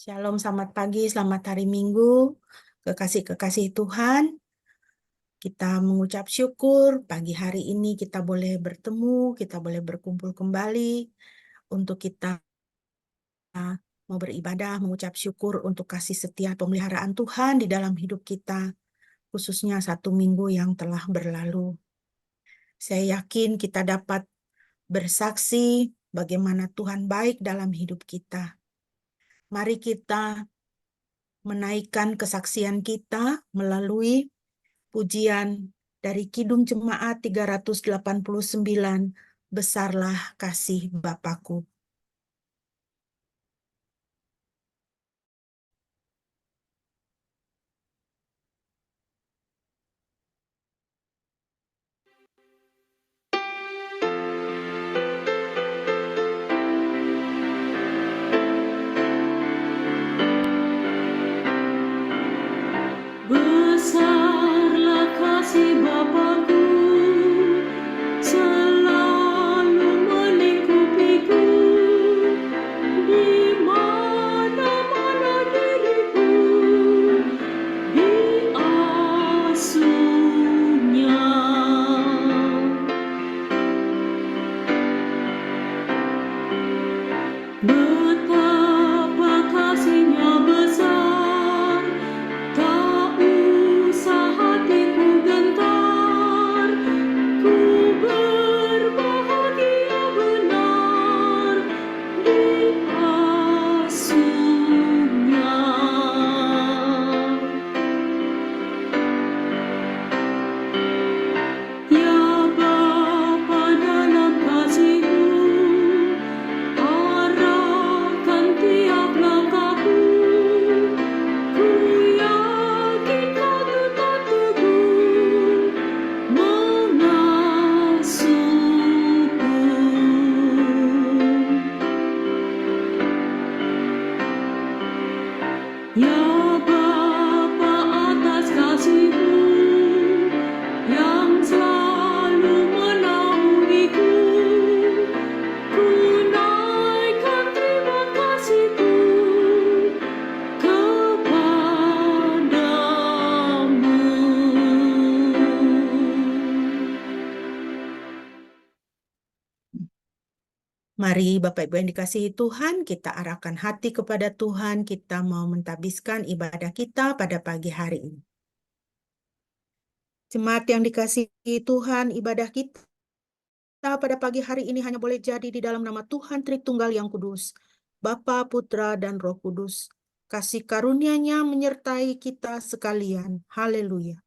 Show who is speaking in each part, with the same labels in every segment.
Speaker 1: Shalom, selamat pagi, selamat hari Minggu. Kekasih-kekasih Tuhan, kita mengucap syukur pagi hari ini kita boleh bertemu, kita boleh berkumpul kembali untuk kita mau beribadah, mengucap syukur untuk kasih setia pemeliharaan Tuhan di dalam hidup kita, khususnya satu minggu yang telah berlalu. Saya yakin kita dapat bersaksi bagaimana Tuhan baik dalam hidup kita. Mari kita menaikkan kesaksian kita melalui pujian dari Kidung Jemaat 389, Besarlah Kasih Bapakku.
Speaker 2: Besarlah kasih Bapakku, selalu melingkupiku, di mana-mana diriku diasuhnya. Betapa kasihnya besar, tak usah hatiku gentar, ku berbahagia benar diasuhnya. Ya Bapa dalam kasih-Mu, arahkan tiap langkahku, ku yakin Kau tetap teguh mengasuhku. Ya Bapa atas kasih-Mu yang selalu menaungiku, ku naikkan terima kasihku kepadamu.
Speaker 1: Mari Bapak Ibu yang dikasihi Tuhan, kita arahkan hati kepada Tuhan, kita mau mentabiskan ibadah kita pada pagi hari ini. Jemaat yang dikasihi Tuhan, ibadah kita pada pagi hari ini hanya boleh jadi di dalam nama Tuhan Tritunggal yang Kudus, Bapa, Putra, dan Roh Kudus. Kasih karunia-Nya menyertai kita sekalian. Haleluya.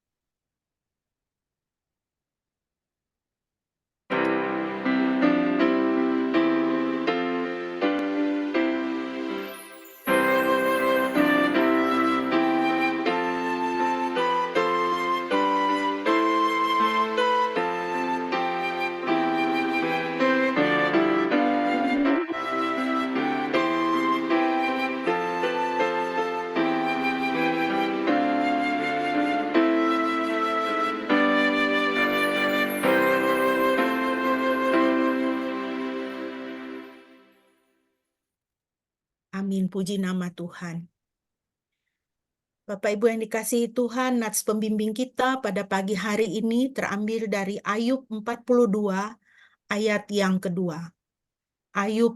Speaker 1: Amin, puji nama Tuhan. Bapak Ibu yang dikasihi Tuhan, nats pembimbing kita pada pagi hari ini terambil dari Ayub 42 ayat yang kedua. Ayub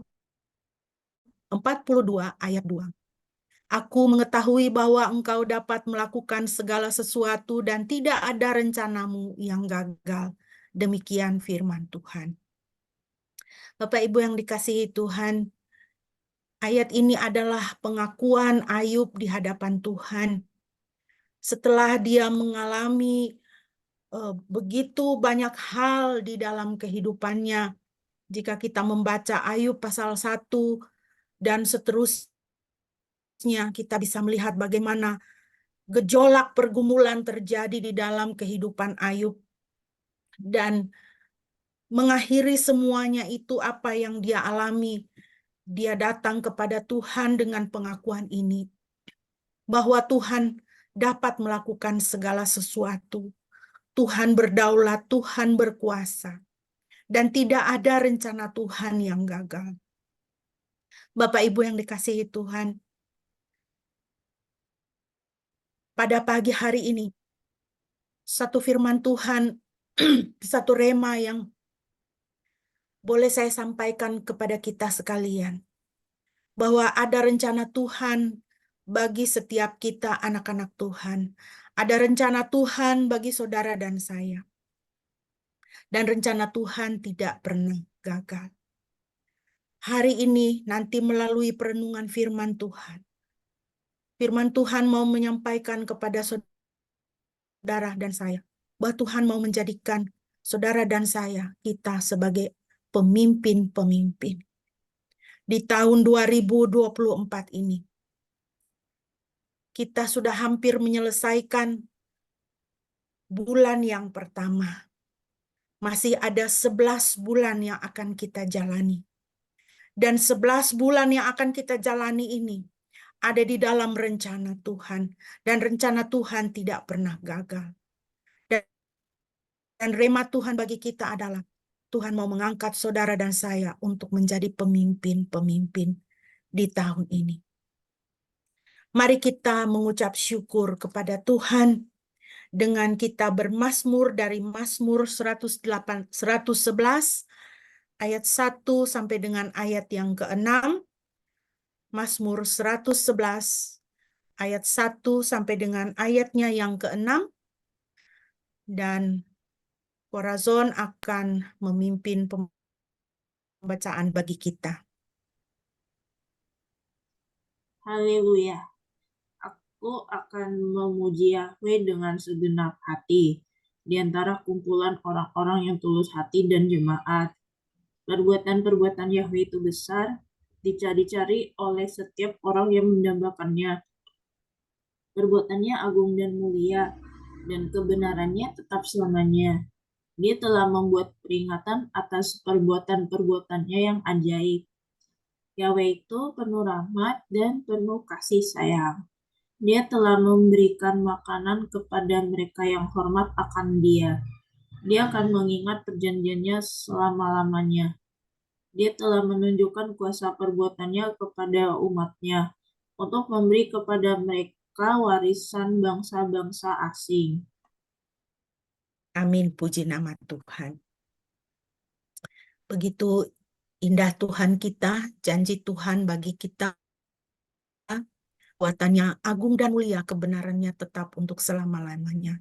Speaker 1: 42 ayat 2. Aku mengetahui bahwa Engkau dapat melakukan segala sesuatu dan tidak ada rencanamu yang gagal. Demikian firman Tuhan. Bapak Ibu yang dikasihi Tuhan, ayat ini adalah pengakuan Ayub di hadapan Tuhan. Setelah dia mengalami begitu banyak hal di dalam kehidupannya, jika kita membaca Ayub pasal 1 dan seterusnya, kita bisa melihat bagaimana gejolak pergumulan terjadi di dalam kehidupan Ayub. Dan mengakhiri semuanya itu apa yang dia alami. Dia datang kepada Tuhan dengan pengakuan ini, bahwa Tuhan dapat melakukan segala sesuatu. Tuhan berdaulat, Tuhan berkuasa. Dan tidak ada rencana Tuhan yang gagal. Bapak Ibu yang dikasihi Tuhan, pada pagi hari ini, satu firman Tuhan, satu rema yang boleh saya sampaikan kepada kita sekalian, bahwa ada rencana Tuhan bagi setiap kita anak-anak Tuhan. Ada rencana Tuhan bagi saudara dan saya. Dan rencana Tuhan tidak pernah gagal. Hari ini nanti melalui perenungan firman Tuhan, firman Tuhan mau menyampaikan kepada saudara dan saya, bahwa Tuhan mau menjadikan saudara dan saya, kita sebagai pemimpin-pemimpin. Di tahun 2024 ini, kita sudah hampir menyelesaikan bulan yang pertama. Masih ada 11 bulan yang akan kita jalani. Dan 11 bulan yang akan kita jalani ini ada di dalam rencana Tuhan. Dan rencana Tuhan tidak pernah gagal. Dan rema Tuhan bagi kita adalah Tuhan mau mengangkat saudara dan saya untuk menjadi pemimpin-pemimpin di tahun ini. Mari kita mengucap syukur kepada Tuhan dengan kita bermazmur dari Mazmur 111 ayat 1 sampai dengan ayat yang ke-6. Mazmur 111 ayat 1 sampai dengan ayatnya yang ke-6. Dan Corazon akan memimpin pembacaan bagi kita.
Speaker 3: Haleluya. Aku akan memuji Yahweh dengan segenap hati di antara kumpulan orang-orang yang tulus hati dan jemaat. Perbuatan-perbuatan Yahweh itu besar, dicari-cari oleh setiap orang yang mendambakannya. Perbuatannya agung dan mulia, dan kebenarannya tetap selamanya. Dia telah membuat peringatan atas perbuatan-perbuatannya yang ajaib. Yahweh itu penuh rahmat dan penuh kasih sayang. Dia telah memberikan makanan kepada mereka yang hormat akan Dia. Dia akan mengingat perjanjiannya selama-lamanya. Dia telah menunjukkan kuasa perbuatannya kepada umat-Nya untuk memberi kepada mereka warisan bangsa-bangsa asing.
Speaker 1: Amin, puji nama Tuhan. Begitu indah Tuhan kita, janji Tuhan bagi kita, kuatannya agung dan mulia, kebenarannya tetap untuk selama-lamanya.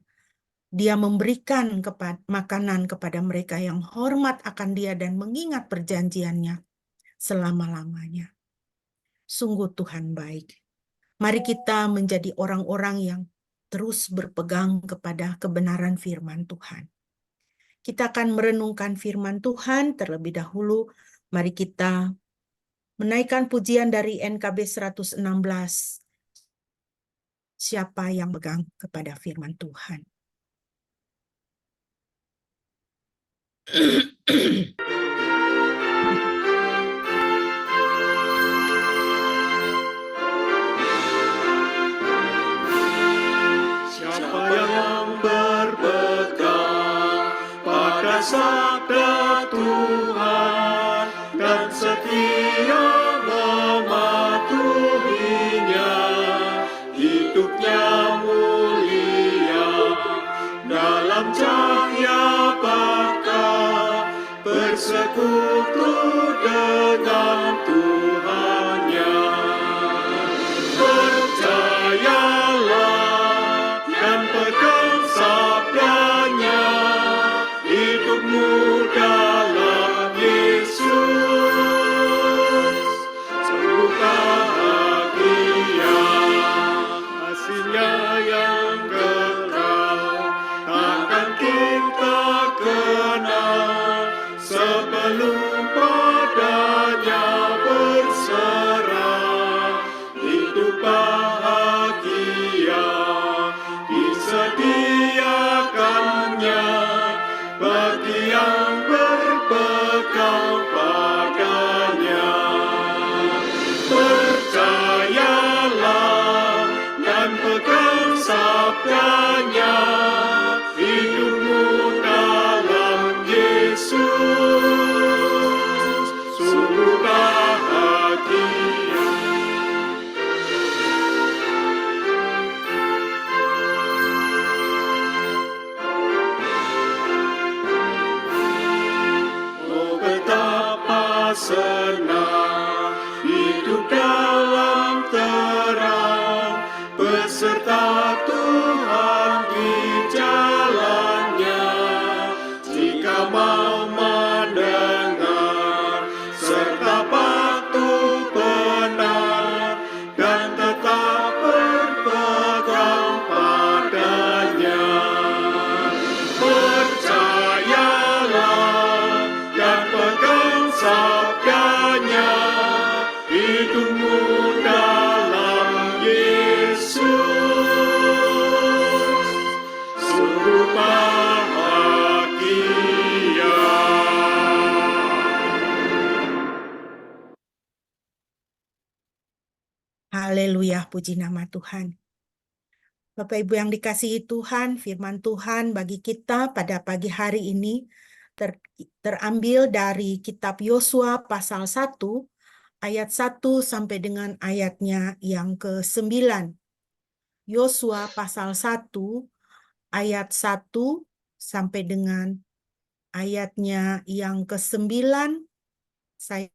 Speaker 1: Dia memberikan makanan kepada mereka yang hormat akan Dia dan mengingat perjanjiannya selama-lamanya. Sungguh Tuhan baik. Mari kita menjadi orang-orang yang terus berpegang kepada kebenaran firman Tuhan. Kita akan merenungkan firman Tuhan terlebih dahulu. Mari kita menaikkan pujian dari NKB 116. Siapa yang pegang kepada firman Tuhan?
Speaker 4: Siapa yang berpegang pada sabda Tuhan dan setia mematuhinya, hidupnya mulia dalam cahaya bakal bersekutu dengan Tuhannya. Percayalah dan pegang sabdanya, hidupmu dalam Yesus sungguh bahagia. Kasih-Nya yang kekal takkan kita kenal sebelum hidup dalam terang, beserta Tuhan di jalannya. Jika mau mendengar serta patuh benar dan tetap berpegang padanya, percayalah dan pegang sabdanya, hidupmu dalam Yesus sungguh bahagia.
Speaker 1: Haleluya, puji nama Tuhan. Bapak Ibu yang dikasihi Tuhan, firman Tuhan bagi kita pada pagi hari ini terambil dari kitab Yosua pasal 1 ayat 1 sampai dengan ayatnya yang ke-9. Yosua pasal 1 ayat 1 sampai dengan ayatnya yang ke-9. Saya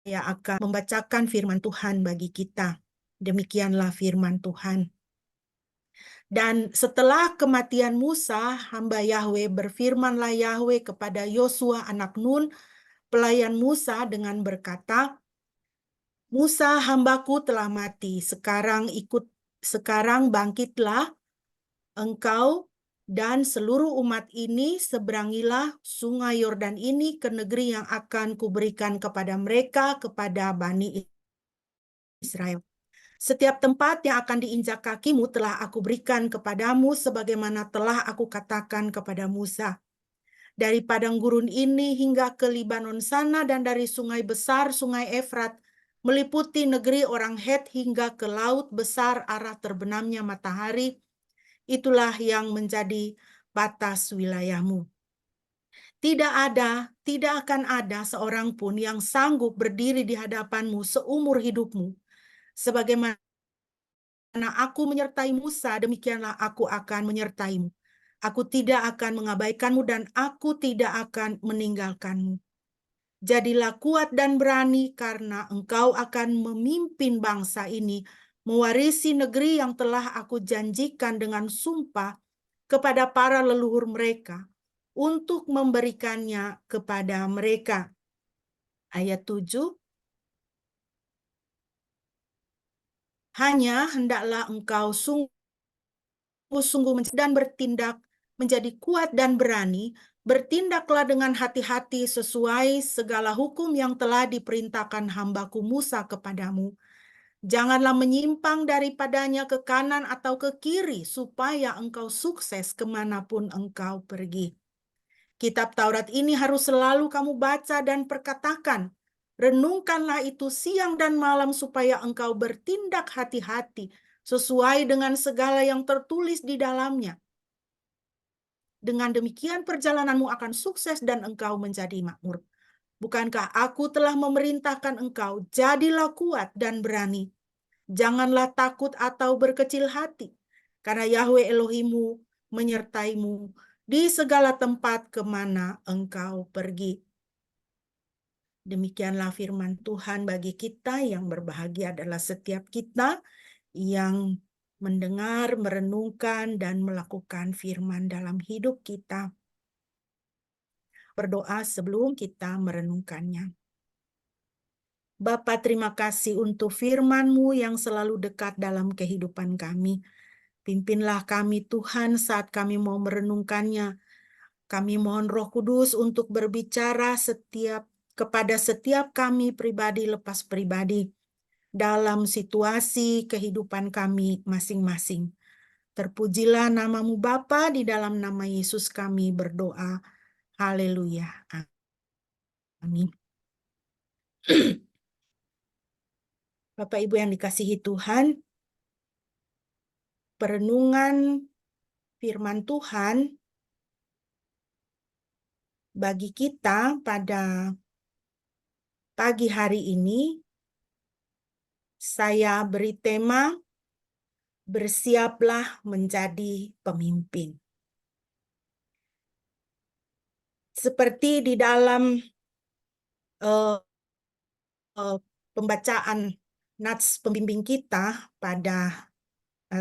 Speaker 1: akan membacakan firman Tuhan bagi kita. Demikianlah firman Tuhan. Dan setelah kematian Musa, hamba Yahwe, berfirmanlah Yahwe kepada Yosua anak Nun, pelayan Musa, dengan berkata, Musa hambaku telah mati, sekarang bangkitlah engkau dan seluruh umat ini, seberangilah sungai Yordan ini ke negeri yang akan kuberikan kepada mereka, kepada Bani Israel. Setiap tempat yang akan diinjak kakimu telah aku berikan kepadamu, sebagaimana telah aku katakan kepada Musa. Dari padang gurun ini hingga ke Libanon sana, dan dari sungai besar, sungai Efrat, meliputi negeri orang Het hingga ke laut besar arah terbenamnya matahari, itulah yang menjadi batas wilayahmu. Tidak akan ada seorang pun yang sanggup berdiri di hadapanmu seumur hidupmu. Sebagaimana aku menyertai Musa, demikianlah aku akan menyertaimu. Aku tidak akan mengabaikanmu dan aku tidak akan meninggalkanmu. Jadilah kuat dan berani, karena engkau akan memimpin bangsa ini mewarisi negeri yang telah aku janjikan dengan sumpah kepada para leluhur mereka untuk memberikannya kepada mereka. Ayat 7. Hanya hendaklah engkau sungguh-sungguh dan bertindak menjadi kuat dan berani, bertindaklah dengan hati-hati sesuai segala hukum yang telah diperintahkan hambaku Musa kepadamu. Janganlah menyimpang daripadanya ke kanan atau ke kiri, supaya engkau sukses kemanapun engkau pergi. Kitab Taurat ini harus selalu kamu baca dan perkatakan. Renungkanlah itu siang dan malam, supaya engkau bertindak hati-hati sesuai dengan segala yang tertulis di dalamnya. Dengan demikian perjalananmu akan sukses dan engkau menjadi makmur. Bukankah aku telah memerintahkan engkau, jadilah kuat dan berani. Janganlah takut atau berkecil hati, karena Yahwe Elohimmu menyertaimu di segala tempat kemana engkau pergi. Demikianlah firman Tuhan bagi kita. Yang berbahagia adalah setiap kita yang mendengar, merenungkan, dan melakukan firman dalam hidup kita. Berdoa sebelum kita merenungkannya. Bapa, terima kasih untuk firman-Mu yang selalu dekat dalam kehidupan kami. Pimpinlah kami Tuhan saat kami mau merenungkannya. Kami mohon Roh Kudus untuk berbicara kepada setiap kami pribadi lepas pribadi dalam situasi kehidupan kami masing-masing. Terpujilah nama-Mu Bapa, di dalam nama Yesus kami berdoa. Haleluya. Amin. Bapak Ibu yang dikasihi Tuhan, perenungan firman Tuhan bagi kita pada pagi hari ini, saya beri tema, bersiaplah menjadi pemimpin. Seperti di dalam pembacaan nats pembimbing kita pada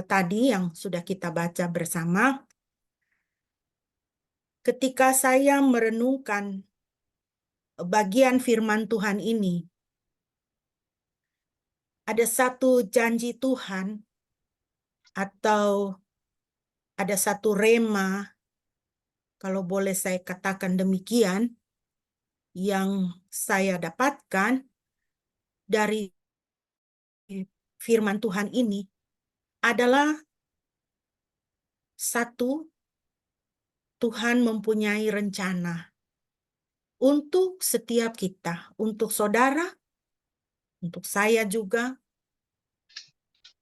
Speaker 1: tadi yang sudah kita baca bersama. Ketika saya merenungkan bagian firman Tuhan ini, ada satu janji Tuhan atau ada satu rema, kalau boleh saya katakan demikian, yang saya dapatkan dari firman Tuhan ini adalah satu, Tuhan mempunyai rencana untuk setiap kita, untuk saudara, untuk saya juga,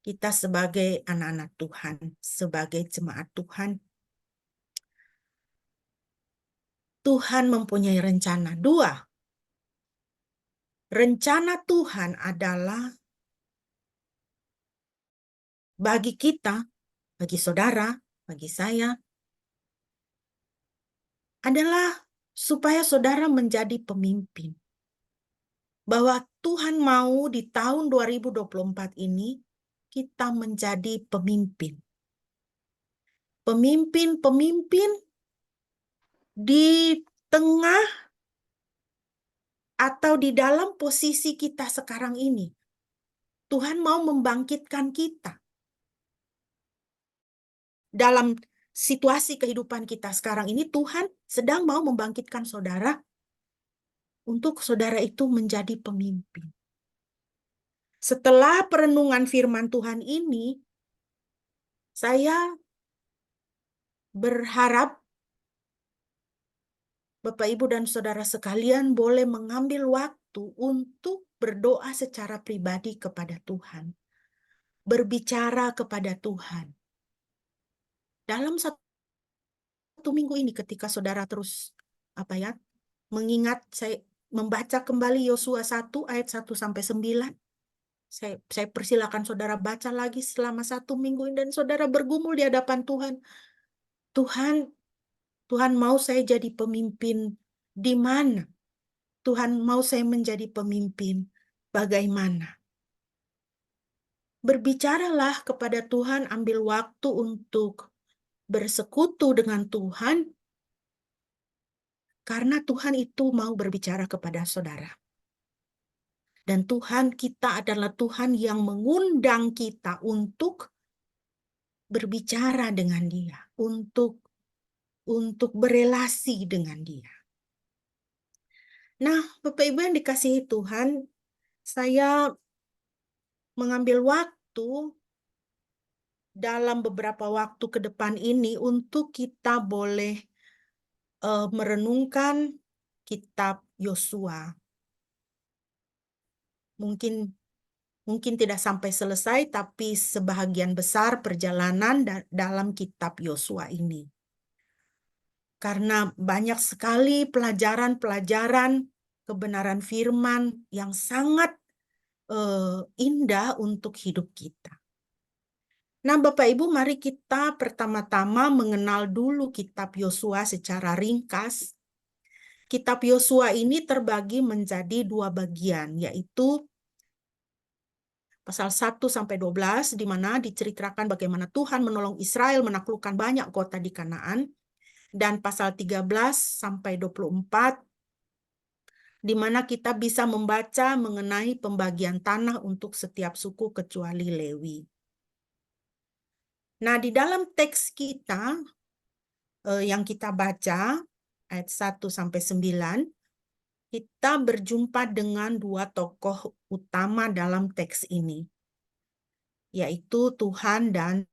Speaker 1: kita sebagai anak-anak Tuhan, sebagai jemaat Tuhan. Tuhan mempunyai rencana. Dua, rencana Tuhan adalah bagi kita, bagi saudara, bagi saya, adalah supaya saudara menjadi pemimpin. Bahwa Tuhan mau di tahun 2024 ini kita menjadi pemimpin. Pemimpin-pemimpin di tengah atau di dalam posisi kita sekarang ini. Tuhan mau membangkitkan kita. Dalam situasi kehidupan kita sekarang ini, Tuhan sedang mau membangkitkan saudara untuk saudara itu menjadi pemimpin. Setelah perenungan firman Tuhan ini, saya berharap Bapak, Ibu, dan saudara sekalian boleh mengambil waktu untuk berdoa secara pribadi kepada Tuhan. Berbicara kepada Tuhan. Dalam satu minggu ini ketika saudara terus mengingat, saya membaca kembali Yosua 1 ayat 1-9. Saya persilakan saudara baca lagi selama 1 minggu ini dan saudara bergumul di hadapan Tuhan. Tuhan mau saya jadi pemimpin di mana? Tuhan mau saya menjadi pemimpin bagaimana? Berbicaralah kepada Tuhan, ambil waktu untuk bersekutu dengan Tuhan, karena Tuhan itu mau berbicara kepada saudara. Dan Tuhan kita adalah Tuhan yang mengundang kita untuk berbicara dengan Dia, untuk berelasi dengan Dia. Nah, Bapak Ibu yang dikasihi Tuhan, saya mengambil waktu dalam beberapa waktu ke depan ini untuk kita boleh merenungkan kitab Yosua. Mungkin tidak sampai selesai, tapi sebahagian besar perjalanan dalam kitab Yosua ini. Karena banyak sekali pelajaran-pelajaran kebenaran firman yang sangat indah untuk hidup kita. Nah, Bapak Ibu, mari kita pertama-tama mengenal dulu kitab Yosua secara ringkas. Kitab Yosua ini terbagi menjadi 2 bagian, yaitu pasal 1-12, di mana diceritakan bagaimana Tuhan menolong Israel menaklukkan banyak kota di Kanaan, dan pasal 13-24, di mana kita bisa membaca mengenai pembagian tanah untuk setiap suku kecuali Lewi. Nah, di dalam teks kita yang kita baca, ayat 1-9, kita berjumpa dengan 2 tokoh utama dalam teks ini, yaitu Tuhan dan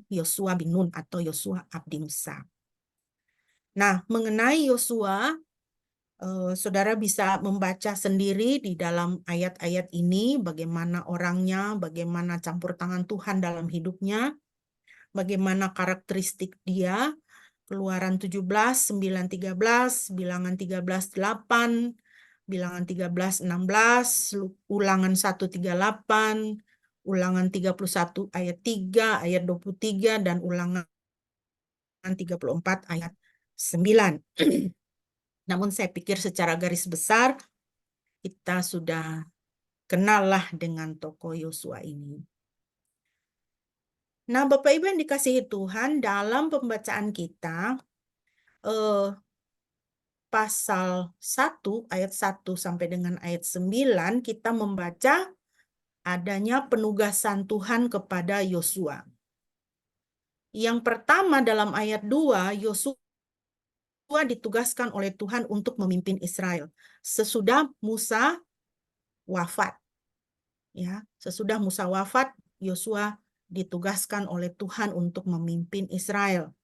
Speaker 1: Yosua bin Nun atau Yosua abdi Musa. Nah, mengenai Yosua, saudara bisa membaca sendiri di dalam ayat-ayat ini, bagaimana orangnya, bagaimana campur tangan Tuhan dalam hidupnya, bagaimana karakteristik dia. Keluaran 17, 9-13, Bilangan 13-8, Bilangan 13-16, Ulangan 1-38, Ulangan 31 ayat 3, ayat 23, dan Ulangan 34 ayat 9. Namun saya pikir secara garis besar, kita sudah kenal lah dengan tokoh Yosua ini. Nah, Bapak Ibu yang dikasihi Tuhan, dalam pembacaan kita, pasal 1 ayat 1 sampai dengan ayat 9 kita membaca adanya penugasan Tuhan kepada Yosua. Yang pertama dalam ayat 2, Yosua ditugaskan oleh Tuhan untuk memimpin Israel sesudah Musa wafat. Ya, sesudah Musa wafat, Yosua ditugaskan oleh Tuhan untuk memimpin Israel.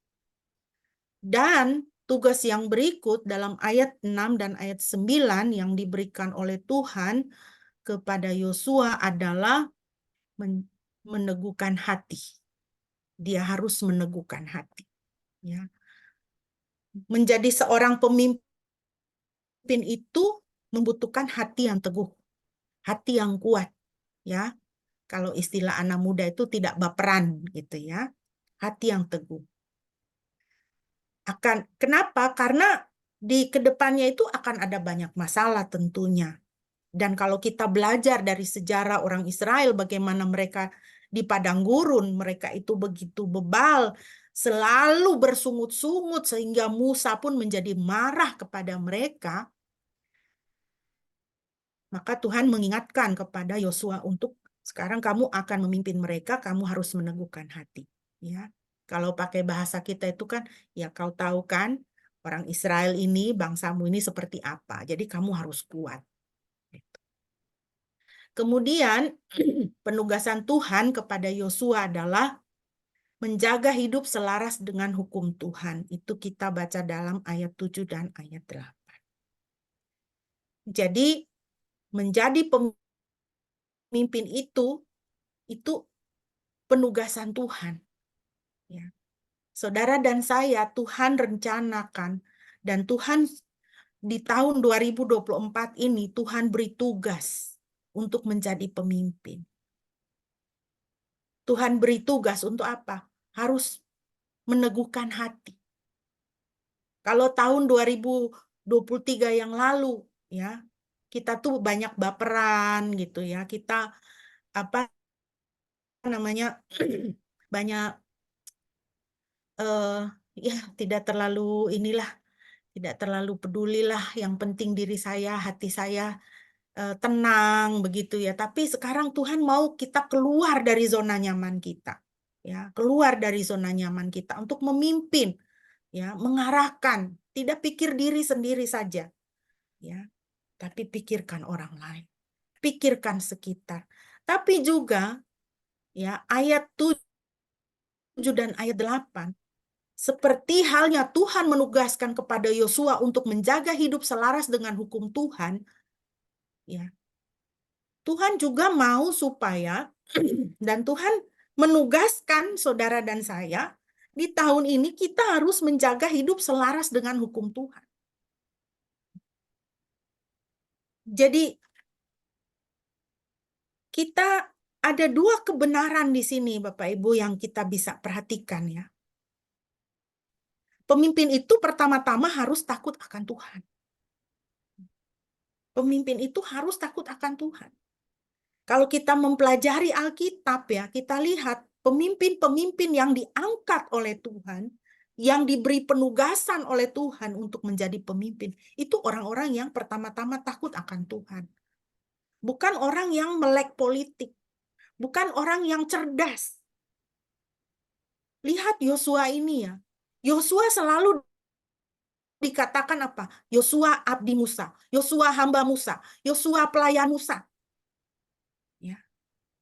Speaker 1: Dan tugas yang berikut dalam ayat 6 dan ayat 9 yang diberikan oleh Tuhan kepada Yosua adalah meneguhkan hati. Dia harus meneguhkan hati. Ya. Menjadi seorang pemimpin itu membutuhkan hati yang teguh, hati yang kuat. Ya, kalau istilah anak muda itu tidak baperan gitu ya, hati yang teguh. Kenapa? Karena di kedepannya itu akan ada banyak masalah tentunya. Dan kalau kita belajar dari sejarah orang Israel, bagaimana mereka di padang gurun, mereka itu begitu bebal, selalu bersungut-sungut, sehingga Musa pun menjadi marah kepada mereka. Maka Tuhan mengingatkan kepada Yosua untuk sekarang kamu akan memimpin mereka, kamu harus meneguhkan hati. Ya, kalau pakai bahasa kita itu kan, ya kau tahu kan, orang Israel ini, bangsamu ini seperti apa. Jadi kamu harus kuat. Kemudian penugasan Tuhan kepada Yosua adalah menjaga hidup selaras dengan hukum Tuhan. Itu kita baca dalam ayat 7 dan ayat 8. Jadi menjadi pemimpin itu penugasan Tuhan. Ya. Saudara dan saya, Tuhan rencanakan dan Tuhan di tahun 2024 ini Tuhan beri tugas untuk menjadi pemimpin. Tuhan beri tugas untuk apa? Harus meneguhkan hati. Kalau tahun 2023 yang lalu, ya, kita tuh banyak baperan gitu ya. Kita apa namanya banyak ya tidak terlalu tidak terlalu pedulilah. Yang penting diri saya, hati saya tenang begitu ya. Tapi sekarang Tuhan mau kita keluar dari zona nyaman kita, ya, keluar dari zona nyaman kita untuk memimpin, ya, mengarahkan, tidak pikir diri sendiri saja, ya, tapi pikirkan orang lain, pikirkan sekitar. Tapi juga, ya, ayat 7 dan ayat 8, seperti halnya Tuhan menugaskan kepada Yosua untuk menjaga hidup selaras dengan hukum Tuhan, ya, Tuhan juga mau supaya dan Tuhan menugaskan saudara dan saya di tahun ini kita harus menjaga hidup selaras dengan hukum Tuhan. Jadi kita ada dua kebenaran di sini Bapak Ibu yang kita bisa perhatikan ya. Pemimpin itu pertama-tama harus takut akan Tuhan. Pemimpin itu harus takut akan Tuhan. Kalau kita mempelajari Alkitab ya, kita lihat pemimpin-pemimpin yang diangkat oleh Tuhan, yang diberi penugasan oleh Tuhan untuk menjadi pemimpin, itu orang-orang yang pertama-tama takut akan Tuhan. Bukan orang yang melek politik, bukan orang yang cerdas. Lihat Yosua ini ya. Yosua selalu dikatakan apa? Yosua abdi Musa, Yosua hamba Musa, Yosua pelayan Musa.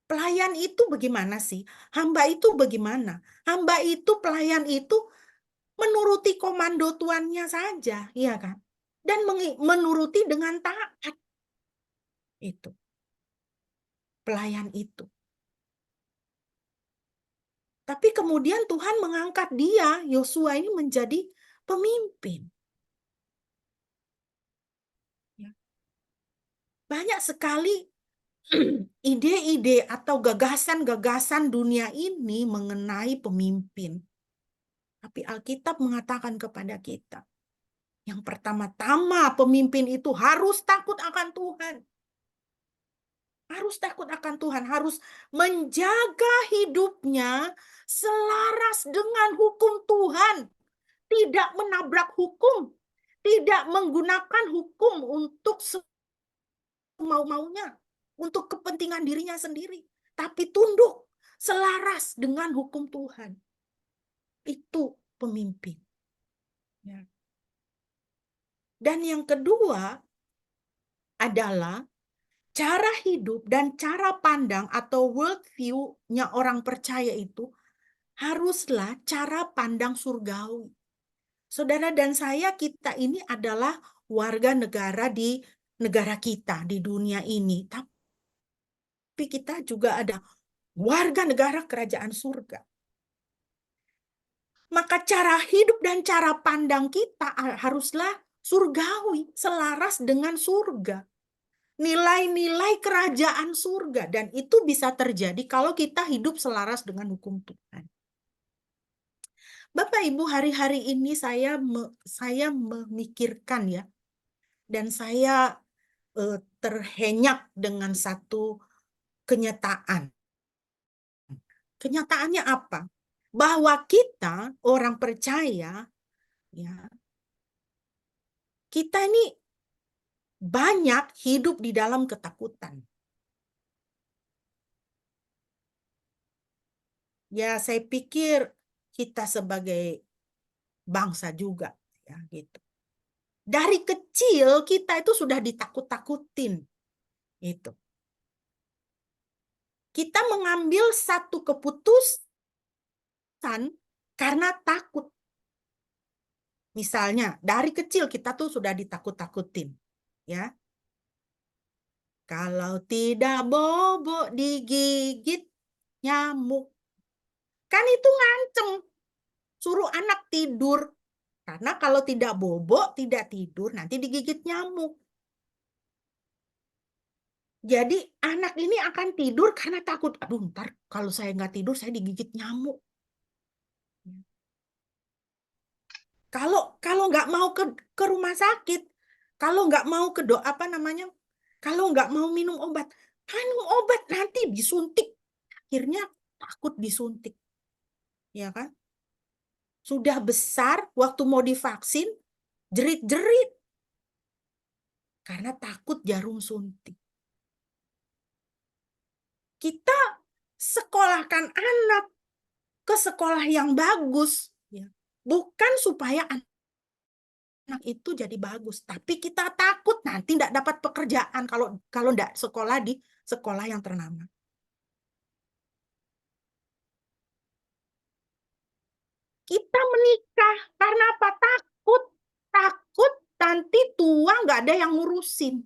Speaker 1: Pelayan itu bagaimana sih? Hamba itu bagaimana? Hamba itu, pelayan itu menuruti komando tuannya saja, iya kan? Dan menuruti dengan taat. Itu. Pelayan itu. Tapi kemudian Tuhan mengangkat dia, Yosua ini menjadi pemimpin. Banyak sekali ide-ide atau gagasan-gagasan dunia ini mengenai pemimpin. Tapi Alkitab mengatakan kepada kita, Yang pertama-tama pemimpin itu harus takut akan Tuhan. Harus takut akan Tuhan, harus menjaga hidupnya selaras dengan hukum Tuhan. Tidak menabrak hukum, tidak menggunakan hukum untuk semau-maunya, untuk kepentingan dirinya sendiri, tapi tunduk selaras dengan hukum Tuhan. Itu pemimpin. Ya. Dan yang kedua adalah cara hidup dan cara pandang atau worldview-nya orang percaya itu haruslah cara pandang surgawi. Saudara dan saya, kita ini adalah warga negara di negara kita, di dunia ini. Tapi kita juga ada warga negara kerajaan surga. Maka cara hidup dan cara pandang kita haruslah surgawi, selaras dengan surga. Nilai-nilai kerajaan surga, dan itu bisa terjadi kalau kita hidup selaras dengan hukum Tuhan. Bapak Ibu, hari-hari ini saya memikirkan ya, dan saya terhenyak dengan satu kenyataan. Kenyataannya apa? Bahwa kita orang percaya ya, kita ini banyak hidup di dalam ketakutan. Ya, saya pikir kita sebagai bangsa juga, ya gitu. Dari kecil kita itu sudah ditakut-takutin, itu. Kita mengambil satu keputusan karena takut. Misalnya, dari kecil kita tuh sudah ditakut-takutin, ya. Kalau tidak bobo digigit nyamuk. Kan itu ngancem. Suruh anak tidur. Karena kalau tidak bobo, tidak tidur, nanti digigit nyamuk. Jadi anak ini akan tidur karena takut. Aduh, ntar kalau saya nggak tidur, saya digigit nyamuk. Kalau nggak mau ke rumah sakit, kalau nggak mau kalau nggak mau minum obat nanti disuntik. Akhirnya takut disuntik, ya kan? Sudah besar, waktu mau divaksin, jerit-jerit karena takut jarum suntik. Kita sekolahkan anak ke sekolah yang bagus, ya. Bukan supaya anak itu jadi bagus, tapi kita takut nanti tidak dapat pekerjaan kalau tidak sekolah di sekolah yang ternama. Kita menikah karena apa? Takut nanti tua nggak ada yang ngurusin.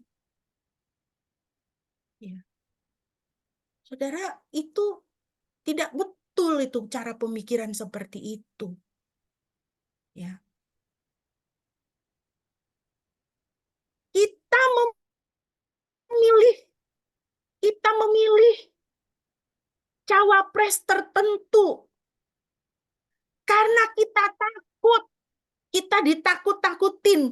Speaker 1: Ya. Saudara, itu tidak betul itu cara pemikiran seperti itu. Ya. Kita memilih cawapres tertentu karena kita takut, kita ditakut-takutin.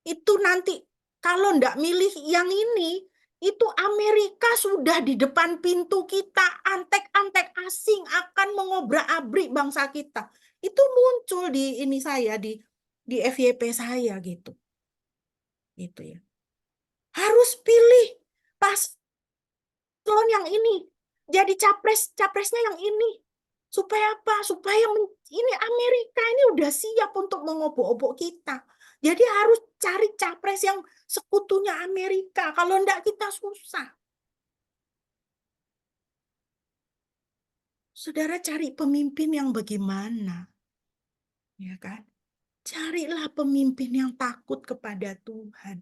Speaker 1: Itu nanti kalau ndak milih yang ini, itu Amerika sudah di depan pintu kita, antek-antek asing akan mengobrak-abrik bangsa kita. Itu muncul di ini saya di FYP saya gitu. Gitu ya. Harus pilih paslon yang ini. Jadi capresnya yang ini. Supaya apa? Supaya ini Amerika ini udah siap untuk mengobok-obok kita. Jadi harus cari capres yang sekutunya Amerika. Kalau enggak kita susah. Saudara, cari pemimpin yang bagaimana? Ya kan? Carilah pemimpin yang takut kepada Tuhan.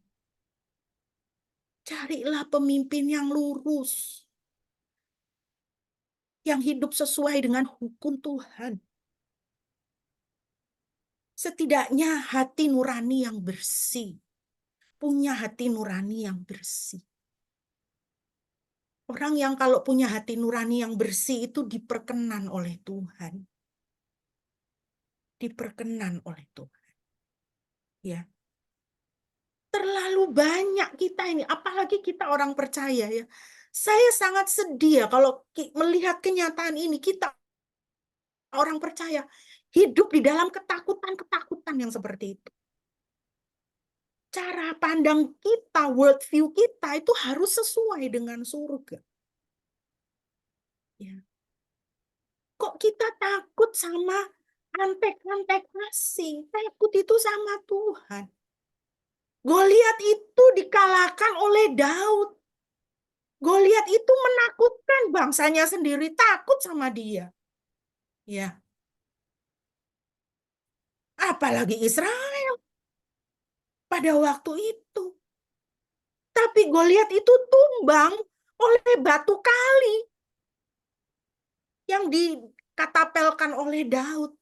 Speaker 1: Carilah pemimpin yang lurus. Yang hidup sesuai dengan hukum Tuhan. Setidaknya hati nurani yang bersih. Punya hati nurani yang bersih. Orang yang kalau punya hati nurani yang bersih itu diperkenan oleh Tuhan. Diperkenan oleh Tuhan. Ya. Terlalu banyak kita ini, apalagi kita orang percaya ya. Saya sangat sedih ya kalau melihat kenyataan ini, kita orang percaya hidup di dalam ketakutan-ketakutan yang seperti itu. Cara pandang kita, worldview kita itu harus sesuai dengan surga. Ya. Kok kita takut sama antek-antek asing? Takut itu sama Tuhan. Goliat itu dikalahkan oleh Daud. Goliat itu menakutkan bangsanya sendiri, takut sama dia. Ya. Apalagi Israel pada waktu itu. Tapi Goliat itu tumbang oleh batu kali yang dikatapelkan oleh Daud.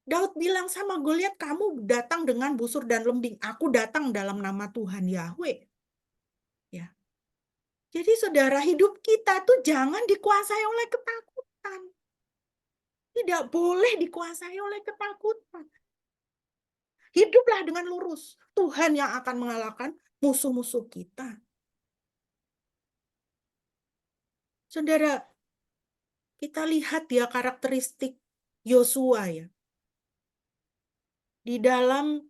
Speaker 1: Daud bilang sama Goliat, kamu datang dengan busur dan lembing. Aku datang dalam nama Tuhan Yahweh. Ya. Jadi saudara, hidup kita tuh jangan dikuasai oleh ketakutan. Tidak boleh dikuasai oleh ketakutan. Hiduplah dengan lurus. Tuhan yang akan mengalahkan musuh-musuh kita. Saudara, kita lihat ya karakteristik Yosua ya. Di dalam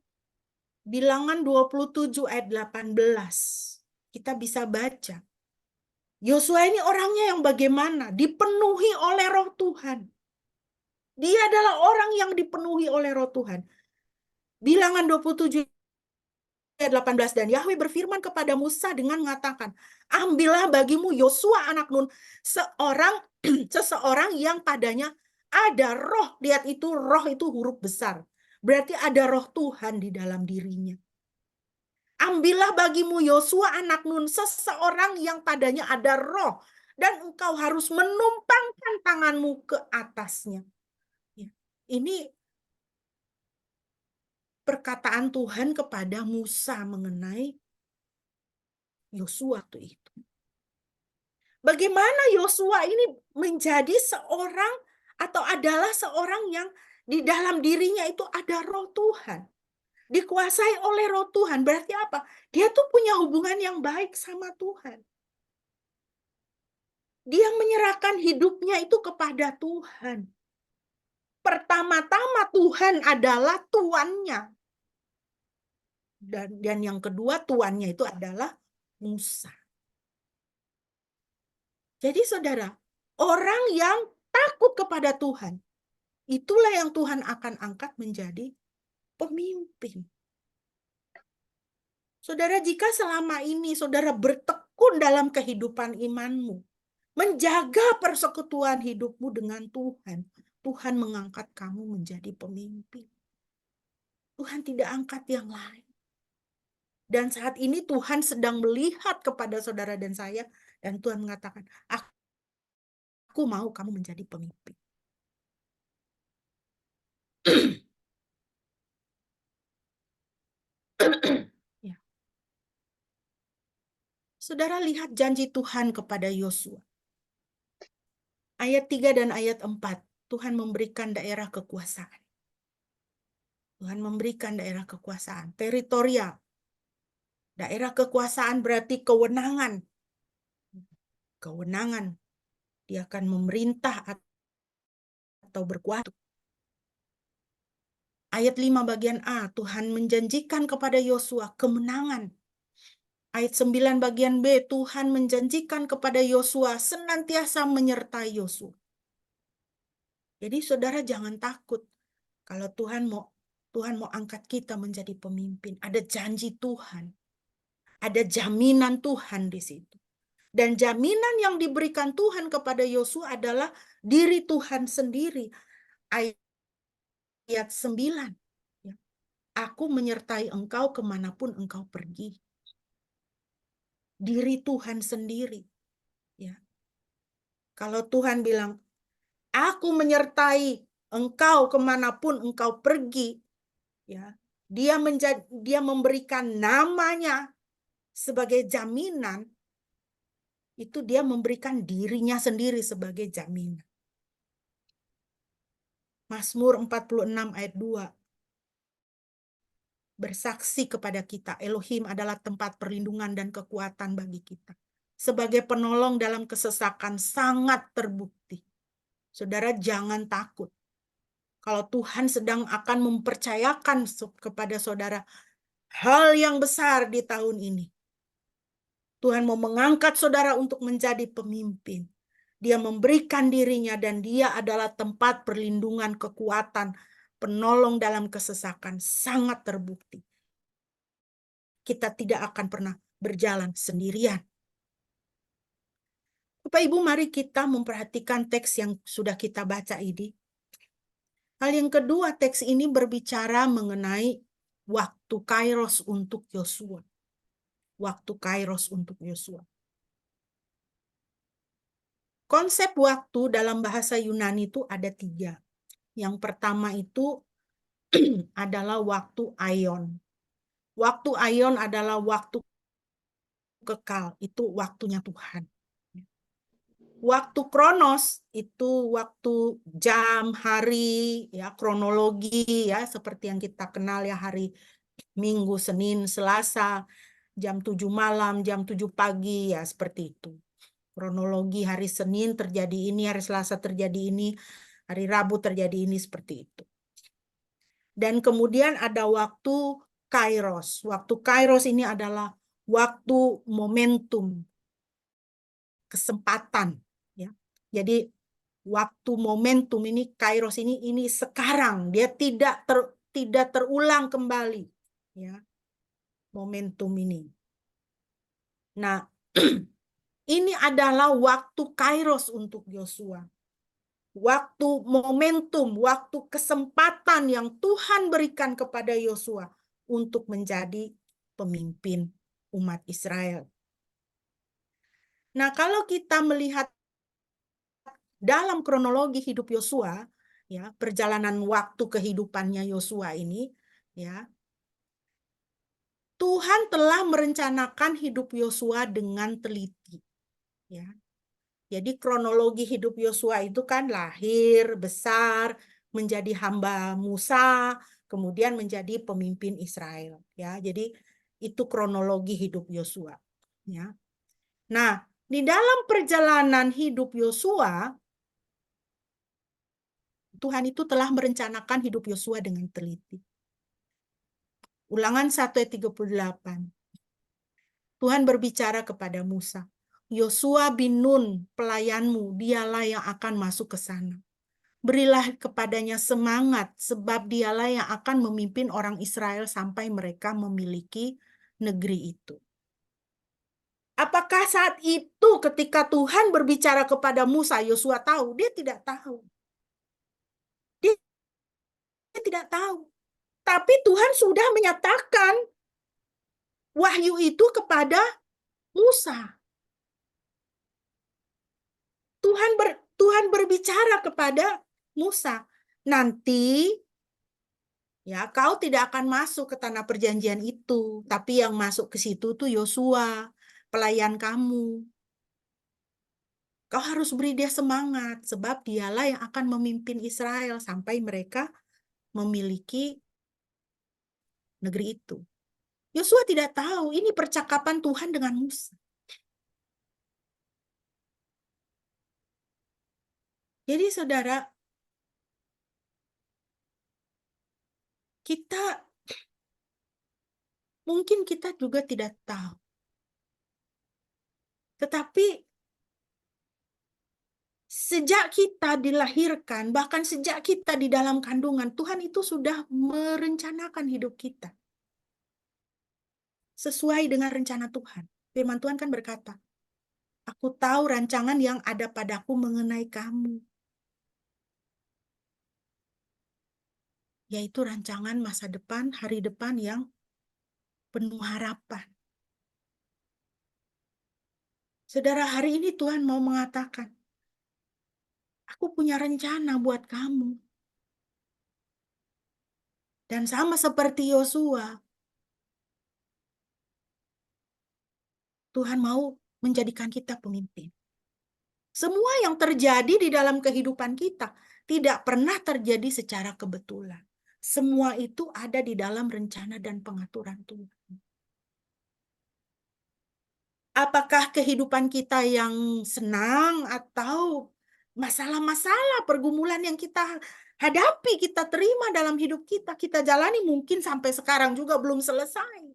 Speaker 1: Bilangan 27 ayat 18, kita bisa baca. Yosua ini orangnya yang bagaimana? Dipenuhi oleh Roh Tuhan. Dia adalah orang yang dipenuhi oleh Roh Tuhan. Bilangan 27 ayat 18, dan Yahweh berfirman kepada Musa dengan mengatakan, ambillah bagimu Yosua anak Nun, seseorang yang padanya ada roh. Lihat itu, roh itu huruf besar. Berarti ada roh Tuhan di dalam dirinya. Ambillah bagimu Yosua anak Nun, seseorang yang padanya ada roh, dan engkau harus menumpangkan tanganmu ke atasnya. Ini perkataan Tuhan kepada Musa mengenai Yosua itu. Bagaimana Yosua ini menjadi seorang atau adalah seorang yang di dalam dirinya itu ada roh Tuhan. Dikuasai oleh roh Tuhan. Berarti apa? Dia tuh punya hubungan yang baik sama Tuhan. Dia menyerahkan hidupnya itu kepada Tuhan. Pertama-tama Tuhan adalah tuannya. Dan yang kedua tuannya itu adalah Musa. Jadi saudara, orang yang takut kepada Tuhan, itulah yang Tuhan akan angkat menjadi pemimpin. Saudara, jika selama ini saudara bertekun dalam kehidupan imanmu, menjaga persekutuan hidupmu dengan Tuhan, Tuhan mengangkat kamu menjadi pemimpin. Tuhan tidak angkat yang lain. Dan saat ini Tuhan sedang melihat kepada saudara dan saya, dan Tuhan mengatakan, aku mau kamu menjadi pemimpin. Ya. Saudara lihat janji Tuhan kepada Yosua. Ayat 3 dan ayat 4, Tuhan memberikan daerah kekuasaan. Tuhan memberikan daerah kekuasaan, teritorial. Daerah kekuasaan berarti kewenangan. Kewenangan. Dia akan memerintah atau berkuasa. Ayat 5 bagian A, Tuhan menjanjikan kepada Yosua kemenangan. Ayat 9 bagian B, Tuhan menjanjikan kepada Yosua senantiasa menyertai Yosua. Jadi saudara jangan takut kalau Tuhan mau angkat kita menjadi pemimpin. Ada janji Tuhan. Ada jaminan Tuhan di situ. Dan jaminan yang diberikan Tuhan kepada Yosua adalah diri Tuhan sendiri. Ayat 9. Aku menyertai engkau kemanapun engkau pergi. Diri Tuhan sendiri. Ya. Kalau Tuhan bilang, aku menyertai engkau kemanapun engkau pergi, ya, dia memberikan namanya sebagai jaminan, itu dia memberikan dirinya sendiri sebagai jaminan. Mazmur 46 ayat 2. bersaksi kepada kita, Elohim adalah tempat perlindungan dan kekuatan bagi kita. Sebagai penolong dalam kesesakan sangat terbukti. Saudara jangan takut. Kalau Tuhan sedang akan mempercayakan kepada saudara hal yang besar di tahun ini. Tuhan mau mengangkat saudara untuk menjadi pemimpin. Dia memberikan dirinya dan dia adalah tempat perlindungan, kekuatan, penolong dalam kesesakan sangat terbukti. Kita tidak akan pernah berjalan sendirian. Bapak Ibu, mari kita memperhatikan teks yang sudah kita baca ini. Hal yang kedua, teks ini berbicara mengenai waktu Kairos untuk Yosua. Waktu Kairos untuk Yosua. Konsep waktu dalam bahasa Yunani itu ada 3. Yang pertama itu adalah waktu aion. Waktu aion adalah waktu kekal, itu waktunya Tuhan. Waktu kronos itu waktu jam, hari, ya kronologi ya seperti yang kita kenal ya, hari Minggu, Senin, Selasa, jam 7 malam, jam 7 pagi ya seperti itu. Kronologi hari Senin terjadi ini, hari Selasa terjadi ini, hari Rabu terjadi ini, seperti itu. Dan kemudian ada waktu Kairos. Waktu Kairos ini adalah waktu momentum, kesempatan. Ya. Jadi waktu momentum ini, Kairos ini sekarang, dia tidak terulang kembali. Ya. Momentum ini. Nah, ini adalah waktu Kairos untuk Yosua. Waktu momentum, waktu kesempatan yang Tuhan berikan kepada Yosua untuk menjadi pemimpin umat Israel. Nah, kalau kita melihat dalam kronologi hidup Yosua, ya, perjalanan waktu kehidupannya Yosua ini, ya, Tuhan telah merencanakan hidup Yosua dengan teliti. Ya. Jadi kronologi hidup Yosua itu kan lahir, besar, menjadi hamba Musa, kemudian menjadi pemimpin Israel. Ya, jadi itu kronologi hidup Yosua. Ya. Nah, di dalam perjalanan hidup Yosua, Tuhan itu telah merencanakan hidup Yosua dengan teliti. Ulangan 1 ayat 38. Tuhan berbicara kepada Musa, Yosua bin Nun, pelayanmu, dialah yang akan masuk ke sana. Berilah kepadanya semangat, sebab dialah yang akan memimpin orang Israel sampai mereka memiliki negeri itu. Apakah saat itu ketika Tuhan berbicara kepada Musa, Yosua tahu? Dia tidak tahu. Dia tidak tahu. Tapi Tuhan sudah menyatakan wahyu itu kepada Musa. Tuhan berbicara kepada Musa, nanti ya kau tidak akan masuk ke tanah perjanjian itu, tapi yang masuk ke situ tuh Yosua, pelayan kamu. Kau harus beri dia semangat, sebab dialah yang akan memimpin Israel sampai mereka memiliki negeri itu. Yosua tidak tahu, ini percakapan Tuhan dengan Musa. Jadi saudara, mungkin kita juga tidak tahu. Tetapi sejak kita dilahirkan, bahkan sejak kita di dalam kandungan, Tuhan itu sudah merencanakan hidup kita. Sesuai dengan rencana Tuhan. Firman Tuhan kan berkata, aku tahu rancangan yang ada padaku mengenai kamu. Yaitu rancangan masa depan, hari depan yang penuh harapan. Saudara, hari ini Tuhan mau mengatakan, aku punya rencana buat kamu. Dan sama seperti Yosua, Tuhan mau menjadikan kita pemimpin. Semua yang terjadi di dalam kehidupan kita tidak pernah terjadi secara kebetulan. Semua itu ada di dalam rencana dan pengaturan Tuhan. Apakah kehidupan kita yang senang atau masalah-masalah, pergumulan yang kita hadapi, kita terima dalam hidup kita, kita jalani mungkin sampai sekarang juga belum selesai.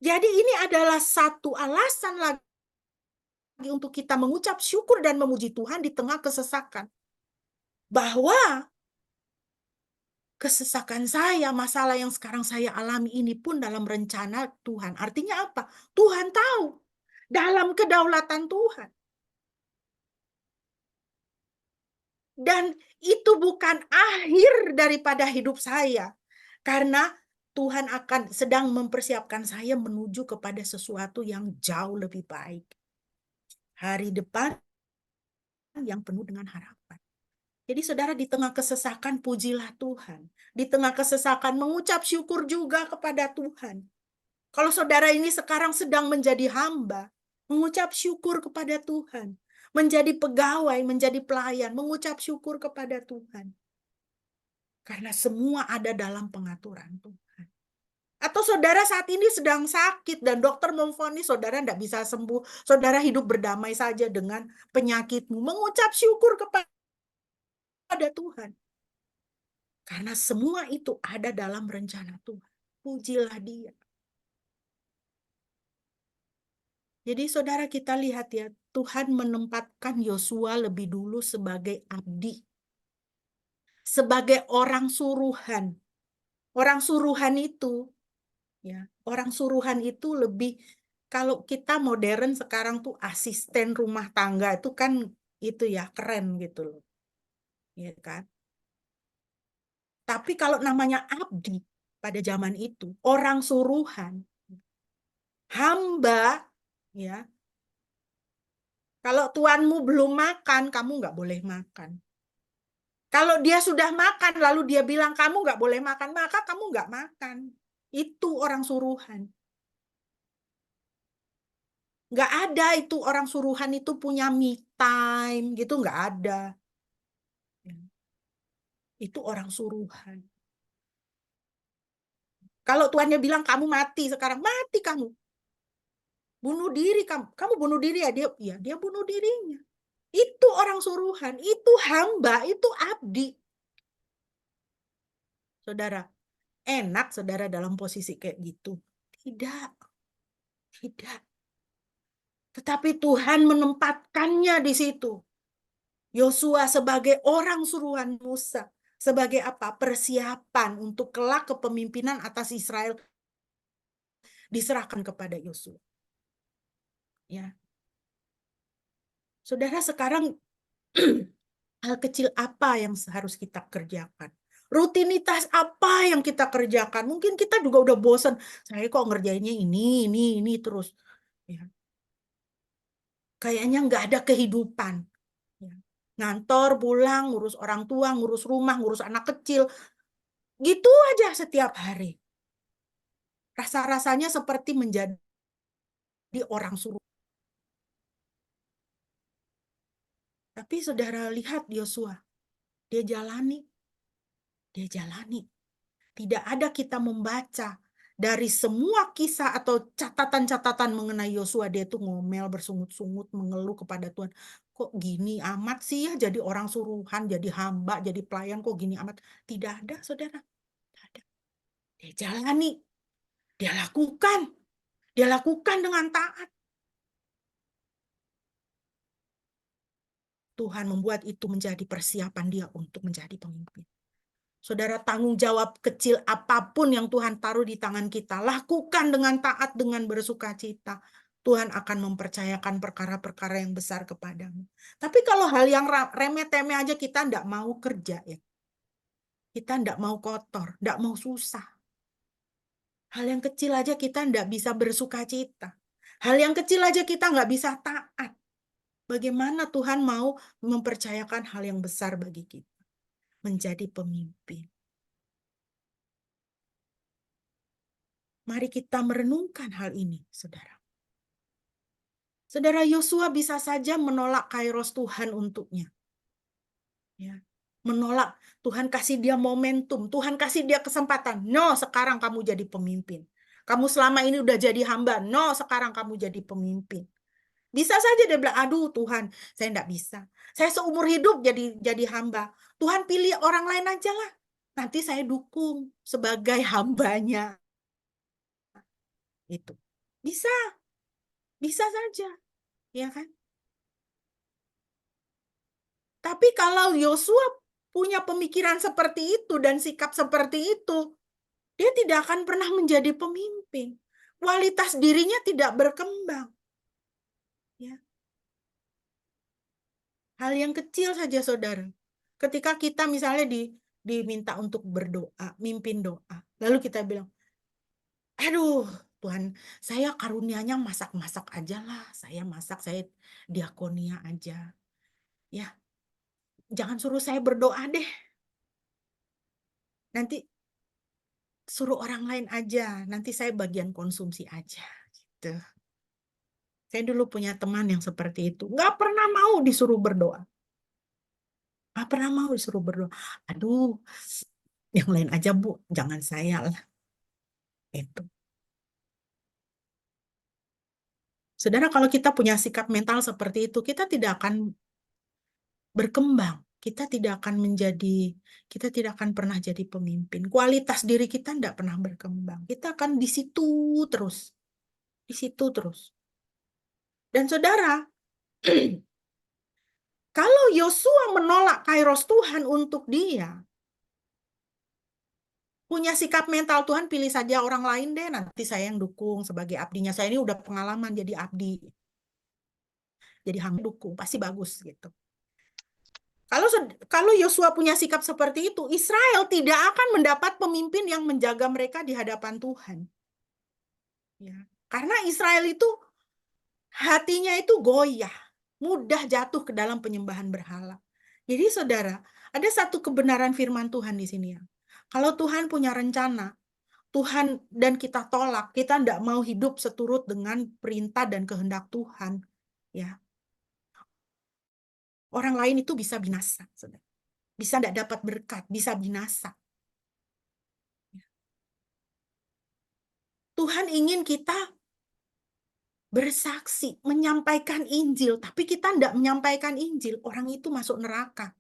Speaker 1: Jadi ini adalah satu alasan lagi untuk kita mengucap syukur dan memuji Tuhan di tengah kesesakan. Bahwa kesesakan saya, masalah yang sekarang saya alami ini pun dalam rencana Tuhan. Artinya apa? Tuhan tahu. Dalam kedaulatan Tuhan. Dan itu bukan akhir daripada hidup saya. Karena Tuhan akan sedang mempersiapkan saya menuju kepada sesuatu yang jauh lebih baik. Hari depan yang penuh dengan harapan. Jadi saudara, di tengah kesesakan pujilah Tuhan. Di tengah kesesakan mengucap syukur juga kepada Tuhan. Kalau saudara ini sekarang sedang menjadi hamba, mengucap syukur kepada Tuhan. Menjadi pegawai, menjadi pelayan, mengucap syukur kepada Tuhan. Karena semua ada dalam pengaturan Tuhan. Atau saudara saat ini sedang sakit dan dokter memvonis saudara tidak bisa sembuh. Saudara hidup berdamai saja dengan penyakitmu. Mengucap syukur kepada Tuhan. Karena semua itu ada dalam rencana Tuhan. Pujilah Dia. Jadi saudara, kita lihat ya, Tuhan menempatkan Yosua lebih dulu sebagai abdi. Sebagai orang suruhan. Orang suruhan itu, ya, orang suruhan itu lebih, kalau kita modern sekarang tuh asisten rumah tangga itu kan itu ya keren gitu loh. Ya kan? Tapi kalau namanya abdi pada zaman itu, orang suruhan, hamba, ya. Kalau tuanmu belum makan, kamu nggak boleh makan. Kalau dia sudah makan, lalu dia bilang kamu nggak boleh makan, maka kamu nggak makan. Itu orang suruhan. Nggak ada itu orang suruhan itu punya me time, gitu nggak ada. Itu orang suruhan. Kalau tuannya bilang kamu mati sekarang, mati kamu. Bunuh diri kamu bunuh diri ya, dia bunuh dirinya. Itu orang suruhan, itu hamba, itu abdi. Saudara, enak saudara dalam posisi kayak gitu? Tidak. Tidak. Tetapi Tuhan menempatkannya di situ. Yosua sebagai orang suruhan Musa. Sebagai apa? Persiapan untuk kelak kepemimpinan atas Israel diserahkan kepada Yosua. Ya. Saudara, sekarang hal kecil apa yang harus kita kerjakan? Rutinitas apa yang kita kerjakan? Mungkin kita juga udah bosan. Saya kok ngerjainnya ini terus. Ya. Kayaknya nggak ada kehidupan. Ya. Ngantor, pulang, ngurus orang tua, ngurus rumah, ngurus anak kecil. Gitu aja setiap hari. Rasa-rasanya seperti menjadi orang suruh. Tapi saudara lihat Yosua. Dia jalani. Dia jalani. Tidak ada kita membaca dari semua kisah atau catatan-catatan mengenai Yosua, dia tuh ngomel, bersungut-sungut, mengeluh kepada Tuhan. Kok gini amat sih ya jadi orang suruhan, jadi hamba, jadi pelayan, kok gini amat. Tidak ada, saudara. Tidak ada. Dia jalani. Dia lakukan. Dia lakukan dengan taat. Tuhan membuat itu menjadi persiapan dia untuk menjadi pemimpin. Saudara, tanggung jawab kecil apapun yang Tuhan taruh di tangan kita, lakukan dengan taat, dengan bersuka cita. Tuhan akan mempercayakan perkara-perkara yang besar kepadamu. Tapi kalau hal yang remeh-temeh aja kita enggak mau kerja ya. Kita enggak mau kotor, enggak mau susah. Hal yang kecil aja kita enggak bisa bersuka cita. Hal yang kecil aja kita enggak bisa taat. Bagaimana Tuhan mau mempercayakan hal yang besar bagi kita? Menjadi pemimpin. Mari kita merenungkan hal ini, saudara. Saudara, Yosua bisa saja menolak kairos Tuhan untuknya. Ya. menolak. Tuhan kasih dia momentum, Tuhan kasih dia kesempatan. No, sekarang kamu jadi pemimpin. Kamu selama ini udah jadi hamba. No, sekarang kamu jadi pemimpin. Bisa saja dia bilang, aduh Tuhan, saya enggak bisa. Saya seumur hidup jadi hamba. Tuhan pilih orang lain aja lah. Nanti saya dukung sebagai hambanya. Itu. Bisa. Bisa saja. Ya kan? Tapi kalau Yosua punya pemikiran seperti itu dan sikap seperti itu, dia tidak akan pernah menjadi pemimpin. Kualitas dirinya tidak berkembang. Ya. Hal yang kecil saja, saudara. Ketika kita misalnya diminta untuk berdoa, mimpin doa, lalu kita bilang, aduh Tuhan, saya karunianya masak-masak aja lah. Saya masak, saya diakonia aja. Ya, jangan suruh saya berdoa deh. Nanti suruh orang lain aja. Nanti saya bagian konsumsi aja. Gitu. Saya dulu punya teman yang seperti itu. Nggak pernah mau disuruh berdoa. Nggak pernah mau disuruh berdoa. Aduh, yang lain aja Bu, jangan saya lah. Itu. Saudara, kalau kita punya sikap mental seperti itu, kita tidak akan berkembang. Kita tidak akan pernah jadi pemimpin. Kualitas diri kita tidak pernah berkembang. Kita akan di situ terus. Di situ terus. Dan saudara, kalau Yosua menolak kairos Tuhan untuk dia, punya sikap mental, Tuhan pilih saja orang lain deh, nanti saya yang dukung sebagai abdinya. Saya ini udah pengalaman jadi abdi. Jadi hamba dukung, pasti bagus gitu. Kalau Yosua punya sikap seperti itu, Israel tidak akan mendapat pemimpin yang menjaga mereka di hadapan Tuhan. Ya. Karena Israel itu hatinya itu goyah, mudah jatuh ke dalam penyembahan berhala. Jadi saudara, ada satu kebenaran firman Tuhan di sini ya. Kalau Tuhan punya rencana, Tuhan dan kita tolak, kita tidak mau hidup seturut dengan perintah dan kehendak Tuhan. Ya. Orang lain itu bisa binasa, saudara. Bisa tidak dapat berkat, bisa binasa. Tuhan ingin kita bersaksi, menyampaikan Injil, tapi kita tidak menyampaikan Injil, orang itu masuk neraka.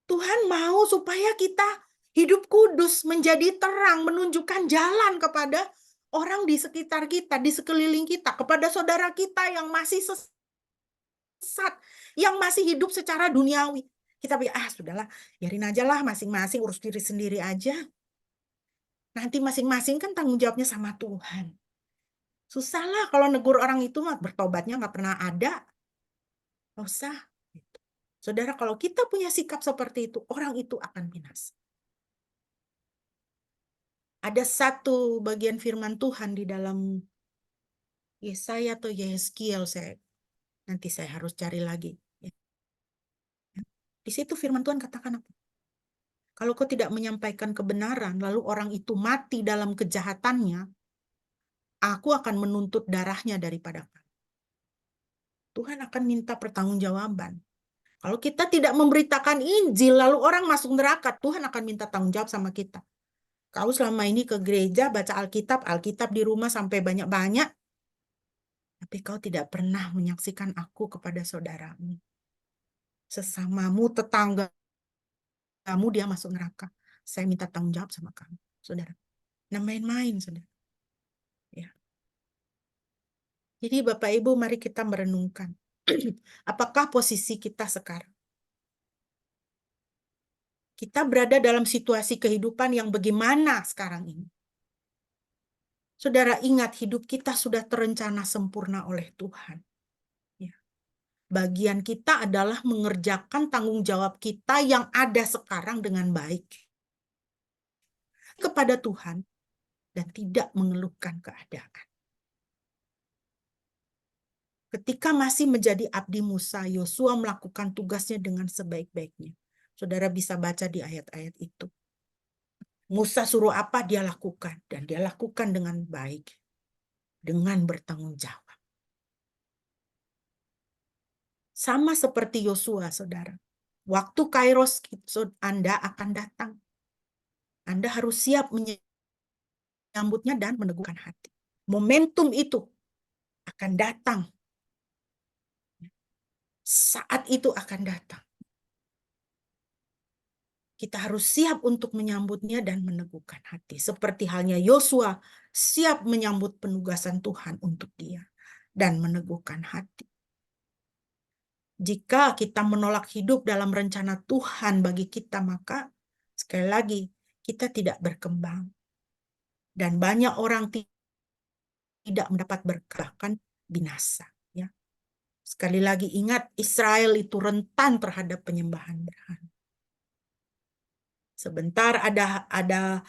Speaker 1: Tuhan mau supaya kita hidup kudus, menjadi terang, menunjukkan jalan kepada orang di sekitar kita, di sekeliling kita, kepada saudara kita yang masih sesat, yang masih hidup secara duniawi. Kita bilang, sudahlah, biarin aja lah, masing-masing urus diri sendiri aja. Nanti masing-masing kan tanggung jawabnya sama Tuhan. Susah lah kalau negur orang itu, bertobatnya nggak pernah ada. Nggak usah. Saudara, kalau kita punya sikap seperti itu, orang itu akan binasa. Ada satu bagian firman Tuhan di dalam Yesaya atau Yeskiel, nanti saya harus cari lagi. Di situ firman Tuhan katakan apa? Kalau kau tidak menyampaikan kebenaran, lalu orang itu mati dalam kejahatannya, aku akan menuntut darahnya daripada kamu. Tuhan akan minta pertanggungjawaban. Kalau kita tidak memberitakan Injil, lalu orang masuk neraka, Tuhan akan minta tanggung jawab sama kita. Kau selama ini ke gereja, baca Alkitab di rumah sampai banyak-banyak, tapi kau tidak pernah menyaksikan aku kepada saudaramu. Sesamamu, tetanggamu, dia masuk neraka. Saya minta tanggung jawab sama kamu, saudara. Nah, main-main, saudara. Ya. Jadi Bapak Ibu, mari kita merenungkan. Apakah posisi kita sekarang? Kita berada dalam situasi kehidupan yang bagaimana sekarang ini? Saudara, ingat hidup kita sudah terencana sempurna oleh Tuhan. Ya. Bagian kita adalah mengerjakan tanggung jawab kita yang ada sekarang dengan baik kepada Tuhan dan tidak mengeluhkan keadaan. Ketika masih menjadi abdi Musa, Yosua melakukan tugasnya dengan sebaik-baiknya. Saudara bisa baca di ayat-ayat itu. Musa suruh apa dia lakukan, dan dia lakukan dengan baik, dengan bertanggung jawab. Sama seperti Yosua, saudara. Waktu Kairos Anda akan datang. Anda harus siap menyambutnya dan meneguhkan hati. Momentum itu akan datang. Saat itu akan datang. Kita harus siap untuk menyambutnya dan meneguhkan hati. Seperti halnya Yosua siap menyambut penugasan Tuhan untuk dia dan meneguhkan hati. Jika kita menolak hidup dalam rencana Tuhan bagi kita, maka sekali lagi kita tidak berkembang. Dan banyak orang tidak mendapat berkah, bahkan binasa. Ya. Sekali lagi ingat, Israel itu rentan terhadap penyembahan berhala. Sebentar ada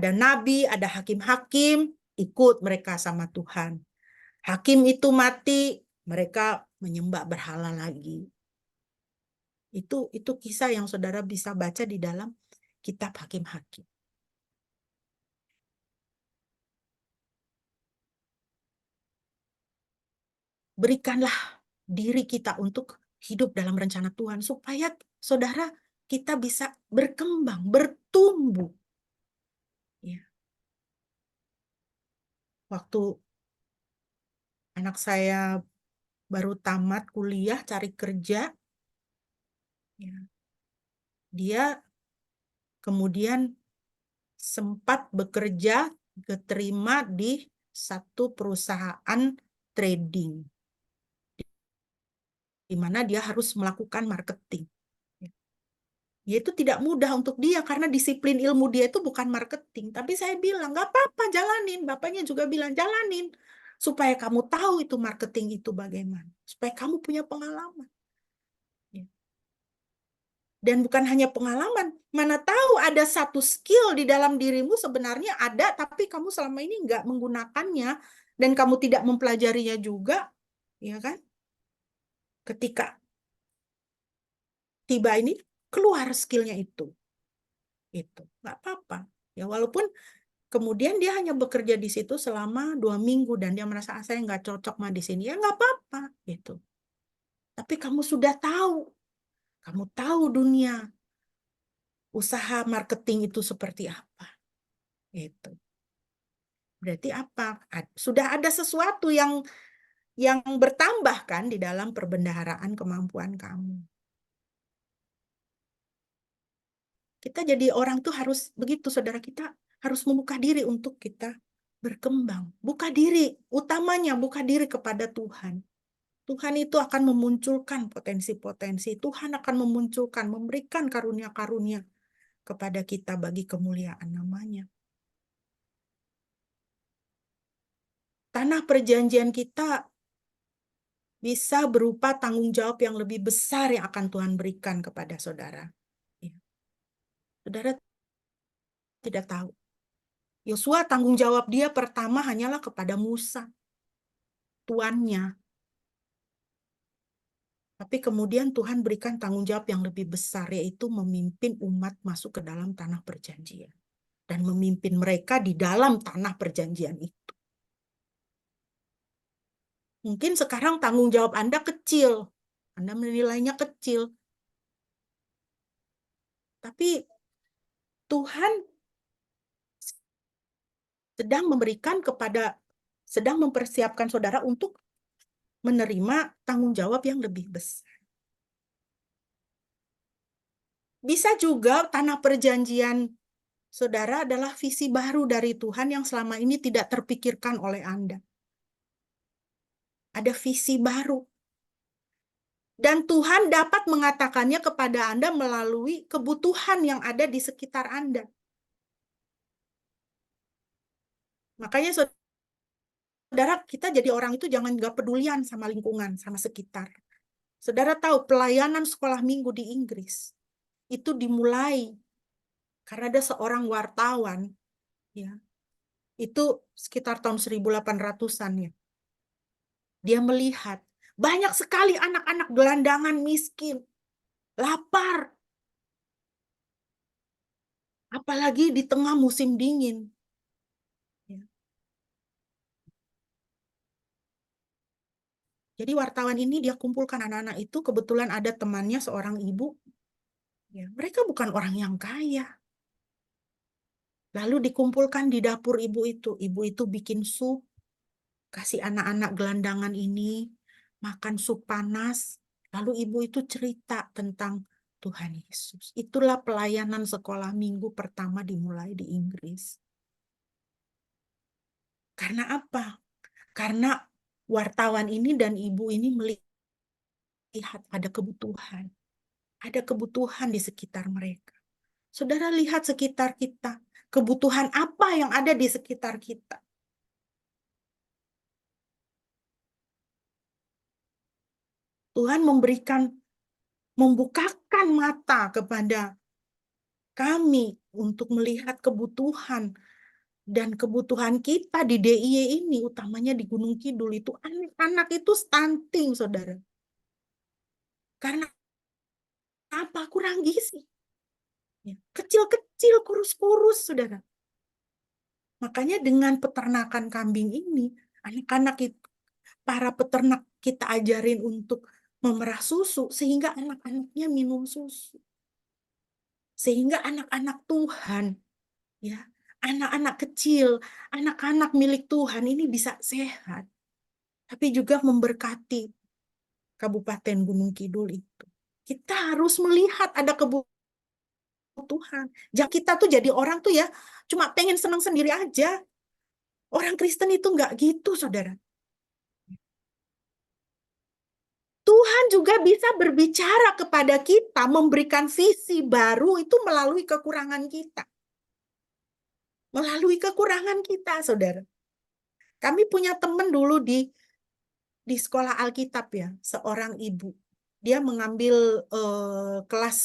Speaker 1: nabi, ada hakim-hakim, ikut mereka sama Tuhan. Hakim itu mati, mereka menyembah berhala lagi. Itu kisah yang saudara bisa baca di dalam kitab Hakim-Hakim. Berikanlah diri kita untuk hidup dalam rencana Tuhan supaya saudara kita bisa berkembang, bertumbuh. Ya. Waktu anak saya baru tamat kuliah, cari kerja, ya, dia kemudian sempat bekerja, keterima di satu perusahaan trading, di mana dia harus melakukan marketing. Ya, itu tidak mudah untuk dia karena disiplin ilmu dia itu bukan marketing. Tapi saya bilang, nggak apa-apa, jalanin. Bapaknya juga bilang, jalanin. Supaya kamu tahu itu marketing itu bagaimana. Supaya kamu punya pengalaman. Ya. Dan bukan hanya pengalaman, mana tahu ada satu skill di dalam dirimu sebenarnya ada, tapi kamu selama ini nggak menggunakannya, dan kamu tidak mempelajarinya juga, ya kan? Ketika tiba ini, keluar skillnya itu nggak apa-apa. Ya, walaupun kemudian dia hanya bekerja di situ selama 2 minggu, dan dia merasa saya nggak cocok mah di sini, ya nggak apa-apa, gitu. Tapi kamu sudah tahu, kamu tahu dunia usaha marketing itu seperti apa, gitu. Berarti apa? Sudah ada sesuatu yang bertambah kan di dalam perbendaharaan kemampuan kamu. Kita jadi orang tuh harus begitu, saudara, kita harus membuka diri untuk kita berkembang. Buka diri, utamanya buka diri kepada Tuhan. Tuhan itu akan memunculkan potensi-potensi. Tuhan akan memunculkan, memberikan karunia-karunia kepada kita bagi kemuliaan namanya. Tanah perjanjian kita bisa berupa tanggung jawab yang lebih besar yang akan Tuhan berikan kepada saudara. Saudara tidak tahu. Yosua tanggung jawab dia pertama hanyalah kepada Musa, tuannya. Tapi kemudian Tuhan berikan tanggung jawab yang lebih besar, yaitu memimpin umat masuk ke dalam tanah perjanjian. Dan memimpin mereka di dalam tanah perjanjian itu. Mungkin sekarang tanggung jawab Anda kecil. Anda menilainya kecil. Tapi Tuhan sedang mempersiapkan saudara untuk menerima tanggung jawab yang lebih besar. Bisa juga tanah perjanjian saudara adalah visi baru dari Tuhan yang selama ini tidak terpikirkan oleh Anda. Ada visi baru. Dan Tuhan dapat mengatakannya kepada Anda melalui kebutuhan yang ada di sekitar Anda. Makanya saudara, kita jadi orang itu jangan nggak pedulian sama lingkungan, sama sekitar. Saudara tahu pelayanan sekolah minggu di Inggris itu dimulai karena ada seorang wartawan, ya, itu sekitar tahun 1800-an ya. Dia melihat banyak sekali anak-anak gelandangan miskin, lapar. Apalagi di tengah musim dingin. Jadi wartawan ini dia kumpulkan anak-anak itu, kebetulan ada temannya seorang ibu. Ya, mereka bukan orang yang kaya. Lalu dikumpulkan di dapur ibu itu. Ibu itu bikin sup, kasih anak-anak gelandangan ini makan sup panas. Lalu ibu itu cerita tentang Tuhan Yesus. Itulah pelayanan sekolah minggu pertama dimulai di Inggris. Karena apa? Karena wartawan ini dan ibu ini melihat ada kebutuhan. Ada kebutuhan di sekitar mereka. Saudara lihat sekitar kita. Kebutuhan apa yang ada di sekitar kita? Tuhan membukakan mata kepada kami untuk melihat kebutuhan. Dan kebutuhan kita di DIY ini, utamanya di Gunung Kidul, itu anak-anak itu stunting, saudara. Karena apa? Kurang gizi. Kecil-kecil, kurus-kurus, saudara. Makanya dengan peternakan kambing ini, anak-anak itu, para peternak kita ajarin untuk memerah susu, sehingga anak-anaknya minum susu. Sehingga anak-anak Tuhan, ya, anak-anak kecil, anak-anak milik Tuhan ini bisa sehat. Tapi juga memberkati Kabupaten Gunung Kidul itu. Kita harus melihat ada kebutuhan. Jangan kita tuh jadi orang tuh ya, cuma pengen senang sendiri aja. Orang Kristen itu nggak gitu, saudara. Tuhan juga bisa berbicara kepada kita, memberikan visi baru itu melalui kekurangan kita. Melalui kekurangan kita, saudara. Kami punya teman dulu di sekolah Alkitab ya, seorang ibu. Dia mengambil kelas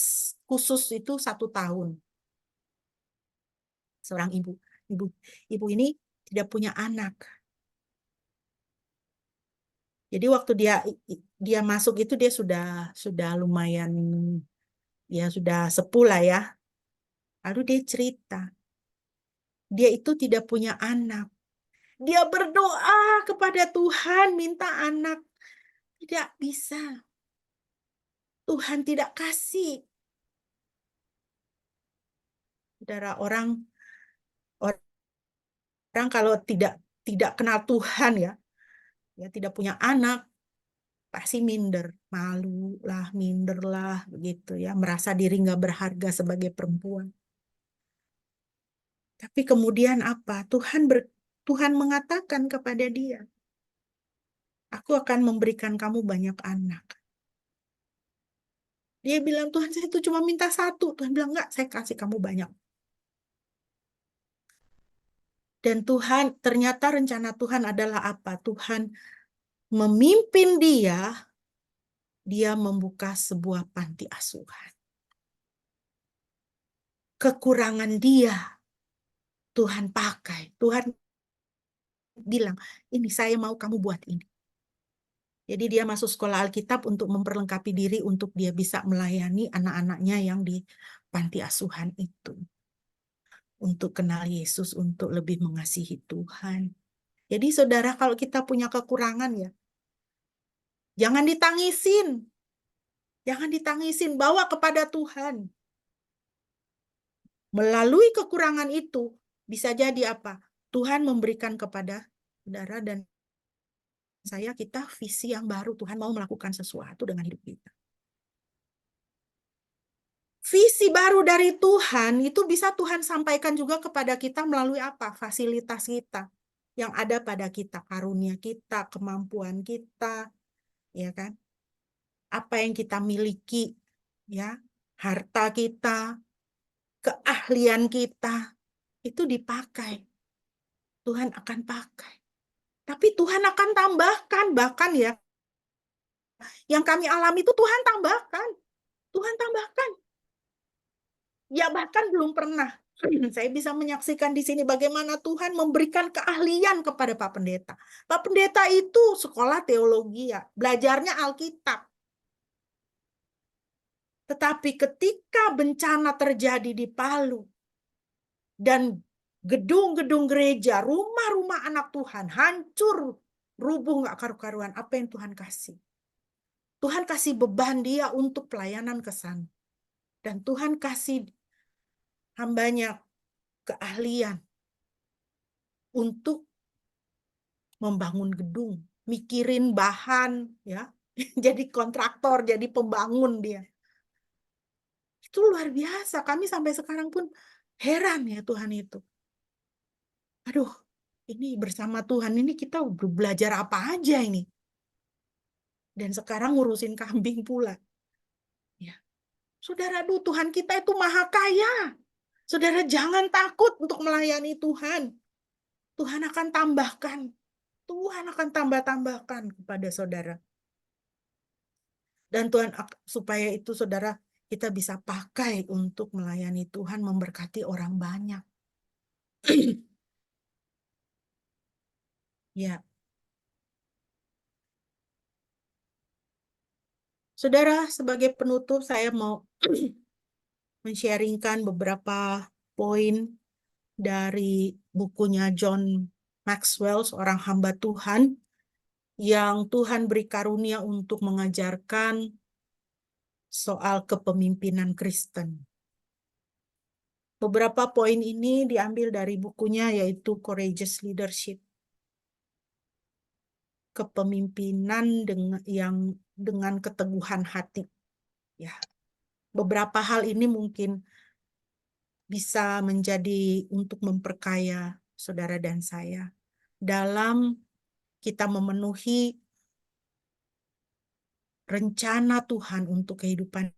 Speaker 1: khusus itu 1 tahun. Seorang ibu. Ibu ini tidak punya anak. Jadi waktu dia masuk itu dia sudah lumayan, ya sudah sepuh lah ya. Lalu dia cerita, dia itu tidak punya anak. Dia berdoa kepada Tuhan minta anak. Tidak bisa. Tuhan tidak kasih. Saudara, orang kalau tidak kenal Tuhan ya tidak punya anak, pasti minder, malu lah, minder lah, begitu ya, merasa diri nggak berharga sebagai perempuan. Tapi kemudian apa? Tuhan mengatakan kepada dia, aku akan memberikan kamu banyak anak. Dia bilang, Tuhan saya itu cuma minta 1. Tuhan bilang, enggak, saya kasih kamu banyak. Dan Tuhan, ternyata rencana Tuhan adalah apa? Tuhan memimpin dia membuka sebuah panti asuhan. Kekurangan dia, Tuhan pakai. Tuhan bilang, ini saya mau kamu buat ini. Jadi dia masuk sekolah Alkitab untuk memperlengkapi diri untuk dia bisa melayani anak-anaknya yang di panti asuhan itu. Untuk kenal Yesus, untuk lebih mengasihi Tuhan. Jadi saudara, kalau kita punya kekurangan ya, jangan ditangisin. Jangan ditangisin, bawa kepada Tuhan. Melalui kekurangan itu, bisa jadi apa? Tuhan memberikan kepada saudara dan saya, kita visi yang baru. Tuhan mau melakukan sesuatu dengan hidup kita. Visi baru dari Tuhan itu bisa Tuhan sampaikan juga kepada kita melalui apa? Fasilitas kita yang ada pada kita, karunia kita, kemampuan kita, ya kan? Apa yang kita miliki, ya, harta kita, keahlian kita, itu dipakai. Tuhan akan pakai. Tapi Tuhan akan tambahkan, bahkan ya, yang kami alami itu Tuhan tambahkan. Tuhan tambahkan. Ya bahkan belum pernah saya bisa menyaksikan di sini bagaimana Tuhan memberikan keahlian kepada Pak Pendeta. Pak Pendeta itu sekolah teologi ya, belajarnya Alkitab. Tetapi ketika bencana terjadi di Palu dan gedung-gedung gereja, rumah-rumah anak Tuhan hancur rubuh nggak karu-karuan apa yang Tuhan kasih. Tuhan kasih beban dia untuk pelayanan ke sana. Dan Tuhan kasih hambanya keahlian untuk membangun gedung, mikirin bahan, ya, jadi kontraktor, jadi pembangun dia. Itu luar biasa. Kami sampai sekarang pun heran ya Tuhan itu. Aduh, ini bersama Tuhan ini kita udah belajar apa aja ini. Dan sekarang ngurusin kambing pula. Ya. Saudara, aduh Tuhan kita itu maha kaya. Saudara jangan takut untuk melayani Tuhan. Tuhan akan tambahkan. Tuhan akan tambah-tambahkan kepada saudara. Dan Tuhan supaya itu saudara kita bisa pakai untuk melayani Tuhan, memberkati orang banyak. Ya. Saudara, sebagai penutup saya mau men-sharingkan beberapa poin dari bukunya John Maxwell, seorang hamba Tuhan, yang Tuhan beri karunia untuk mengajarkan soal kepemimpinan Kristen. Beberapa poin ini diambil dari bukunya yaitu Courageous Leadership. Kepemimpinan dengan keteguhan hati. Ya. Beberapa hal ini mungkin bisa menjadi untuk memperkaya saudara dan saya dalam kita memenuhi rencana Tuhan untuk kehidupan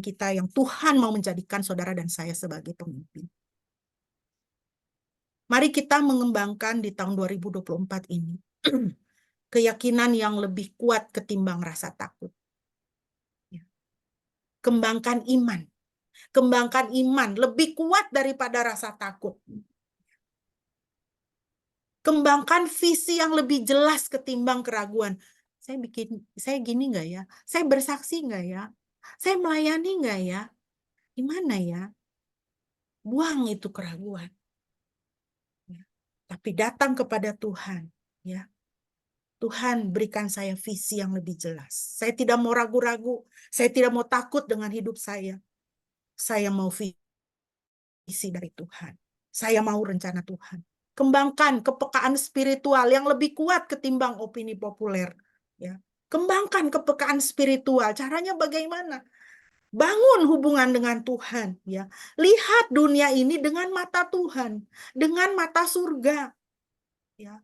Speaker 1: kita yang Tuhan mau menjadikan saudara dan saya sebagai pemimpin. Mari kita mengembangkan di tahun 2024 ini keyakinan yang lebih kuat ketimbang rasa takut. Kembangkan iman. Kembangkan iman lebih kuat daripada rasa takut. Kembangkan visi yang lebih jelas ketimbang keraguan. Saya gini nggak ya? Saya bersaksi nggak ya? Saya melayani nggak ya? Gimana ya? Buang itu keraguan. Ya. Tapi datang kepada Tuhan. Ya. Tuhan berikan saya visi yang lebih jelas. Saya tidak mau ragu-ragu. Saya tidak mau takut dengan hidup saya. Saya mau visi dari Tuhan. Saya mau rencana Tuhan. Kembangkan kepekaan spiritual yang lebih kuat ketimbang opini populer. Ya. Kembangkan kepekaan spiritual. Caranya bagaimana? Bangun hubungan dengan Tuhan. Ya. Lihat dunia ini dengan mata Tuhan. Dengan mata surga. Ya.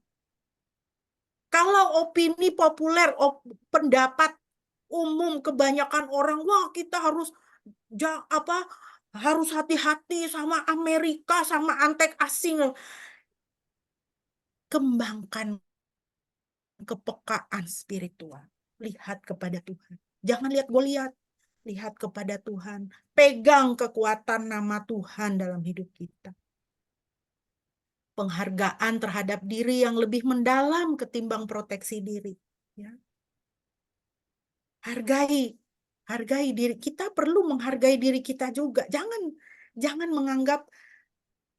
Speaker 1: Kalau opini populer, pendapat umum kebanyakan orang, wah kita harus harus hati-hati sama Amerika, sama antek asing. Kembangkan kepekaan spiritual. Lihat kepada Tuhan. Jangan lihat Goliat. Lihat kepada Tuhan. Pegang kekuatan nama Tuhan dalam hidup kita. Penghargaan terhadap diri yang lebih mendalam ketimbang proteksi diri. Ya. Hargai diri. Kita perlu menghargai diri kita juga. Jangan menganggap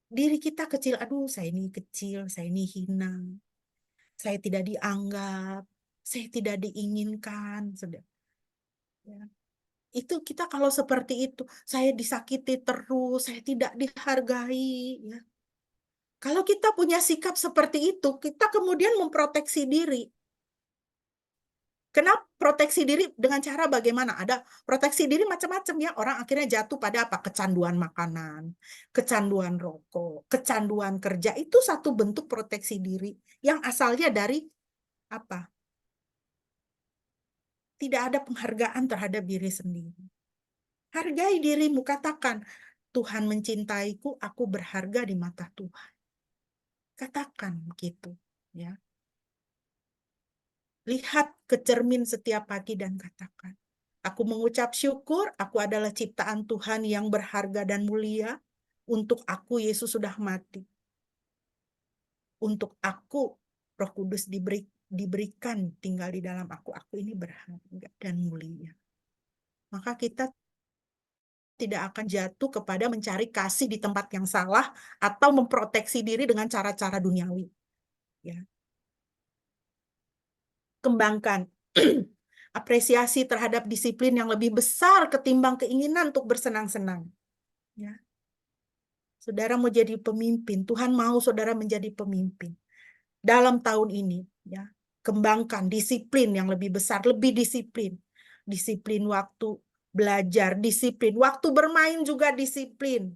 Speaker 1: diri kita kecil. Aduh, saya ini kecil, saya ini hina. Saya tidak dianggap, saya tidak diinginkan. Ya. Itu kita kalau seperti itu, saya disakiti terus, saya tidak dihargai. Ya. Kalau kita punya sikap seperti itu, kita kemudian memproteksi diri. Kenapa proteksi diri dengan cara bagaimana? Ada proteksi diri macam-macam ya. Orang akhirnya jatuh pada apa? Kecanduan makanan, kecanduan rokok, kecanduan kerja. Itu satu bentuk proteksi diri yang asalnya dari apa? Tidak ada penghargaan terhadap diri sendiri. Hargai dirimu, katakan, Tuhan mencintaiku, aku berharga di mata Tuhan. Katakan begitu, ya. Lihat ke cermin setiap pagi dan katakan, aku mengucap syukur, aku adalah ciptaan Tuhan yang berharga dan mulia. Untuk aku, Yesus sudah mati. Untuk aku, Roh Kudus diberikan tinggal di dalam aku. Aku ini berharga dan mulia. Maka kita tidak akan jatuh kepada mencari kasih di tempat yang salah atau memproteksi diri dengan cara-cara duniawi. Ya. Kembangkan apresiasi terhadap disiplin yang lebih besar ketimbang keinginan untuk bersenang-senang. Ya. Saudara mau jadi pemimpin, Tuhan mau saudara menjadi pemimpin. Dalam tahun ini, ya, kembangkan disiplin yang lebih besar, lebih disiplin. Disiplin waktu belajar, disiplin waktu bermain juga disiplin.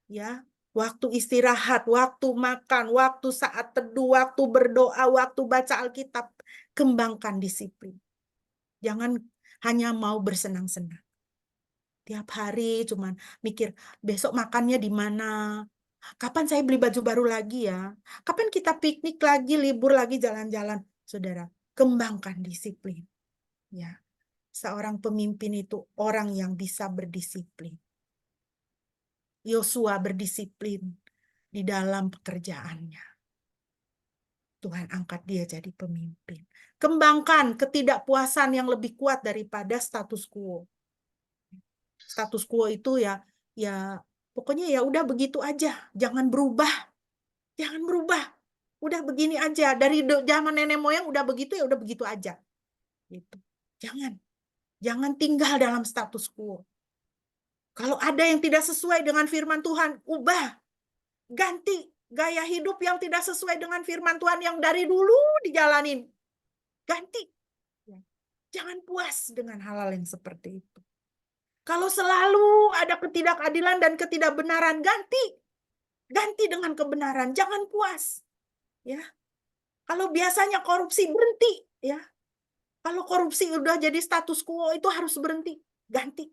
Speaker 1: Ya, waktu istirahat, waktu makan, waktu saat teduh, waktu berdoa, waktu baca Alkitab, kembangkan disiplin. Jangan hanya mau bersenang-senang. Tiap hari cuman mikir besok makannya di mana? Kapan saya beli baju baru lagi ya? Kapan kita piknik lagi, libur lagi, jalan-jalan? Saudara, kembangkan disiplin. Ya, seorang pemimpin itu orang yang bisa berdisiplin. Yosua berdisiplin di dalam pekerjaannya. Tuhan angkat dia jadi pemimpin. Kembangkan ketidakpuasan yang lebih kuat daripada status quo. Status quo itu ya pokoknya ya udah begitu aja, jangan berubah. Jangan berubah. Udah begini aja. Dari zaman nenek moyang udah begitu ya udah begitu aja. Gitu. Jangan tinggal dalam status quo. Kalau ada yang tidak sesuai dengan firman Tuhan, ubah. Ganti gaya hidup yang tidak sesuai dengan firman Tuhan yang dari dulu dijalanin. Ganti. Jangan puas dengan hal-hal yang seperti itu. Kalau selalu ada ketidakadilan dan ketidakbenaran, ganti dengan kebenaran. Jangan puas. Ya. Kalau biasanya korupsi, berhenti. Ya. Kalau korupsi udah jadi status quo, itu harus berhenti. Ganti.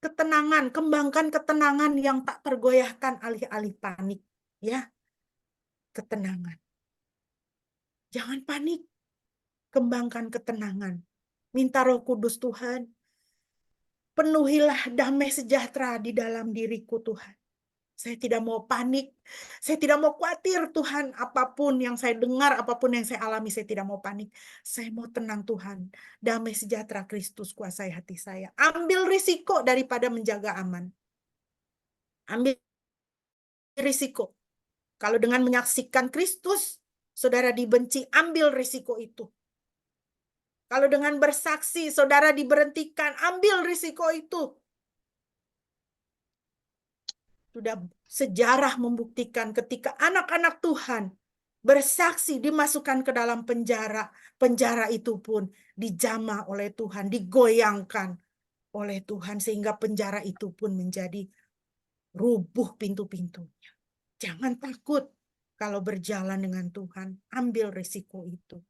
Speaker 1: Ketenangan, kembangkan ketenangan yang tak tergoyahkan alih-alih panik. Ya. Ketenangan. Jangan panik. Kembangkan ketenangan. Minta Roh Kudus Tuhan. Penuhilah damai sejahtera di dalam diriku Tuhan. Saya tidak mau panik. Saya tidak mau khawatir Tuhan. Apapun yang saya dengar, apapun yang saya alami, saya tidak mau panik. Saya mau tenang Tuhan. Damai sejahtera Kristus kuasai hati saya. Ambil risiko daripada menjaga aman. Ambil risiko. Kalau dengan menyaksikan Kristus, saudara dibenci, ambil risiko itu. Kalau dengan bersaksi, saudara diberhentikan, ambil risiko itu. Sudah sejarah membuktikan ketika anak-anak Tuhan bersaksi dimasukkan ke dalam penjara. Penjara itu pun dijamah oleh Tuhan, digoyangkan oleh Tuhan sehingga penjara itu pun menjadi rubuh pintu-pintunya. Jangan takut kalau berjalan dengan Tuhan, ambil risiko itu.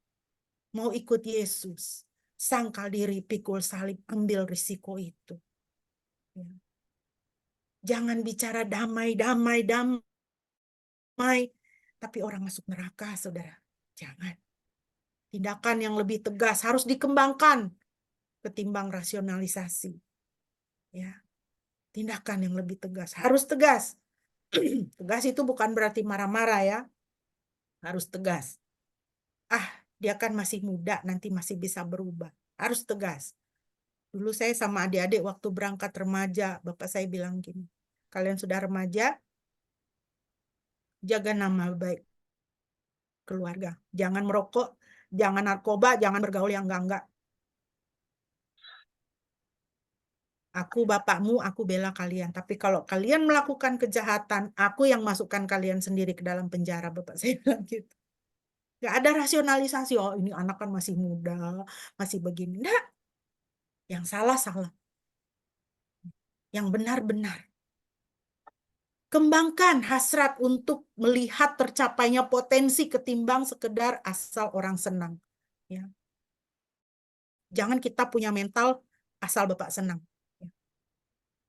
Speaker 1: Mau ikut Yesus, sangkal diri, pikul salib, ambil risiko itu. Jangan bicara damai, tapi orang masuk neraka, saudara. Jangan. Tindakan yang lebih tegas harus dikembangkan ketimbang rasionalisasi. Ya. Tindakan yang lebih tegas, harus tegas. Tegas itu bukan berarti marah-marah ya. Harus tegas. Dia kan masih muda, nanti masih bisa berubah. Harus tegas. Dulu saya sama adik-adik waktu berangkat remaja, bapak saya bilang gini, kalian sudah remaja, jaga nama baik keluarga. Jangan merokok, jangan narkoba, jangan bergaul yang enggak-enggak. Aku bapakmu, aku bela kalian. Tapi kalau kalian melakukan kejahatan, aku yang masukkan kalian sendiri ke dalam penjara, bapak saya bilang gitu. Gak ada rasionalisasi, oh ini anak kan masih muda, masih begini. Enggak. Yang salah. Yang benar-benar. Kembangkan hasrat untuk melihat tercapainya potensi ketimbang sekedar asal orang senang. Ya. Jangan kita punya mental asal bapak senang. Ya.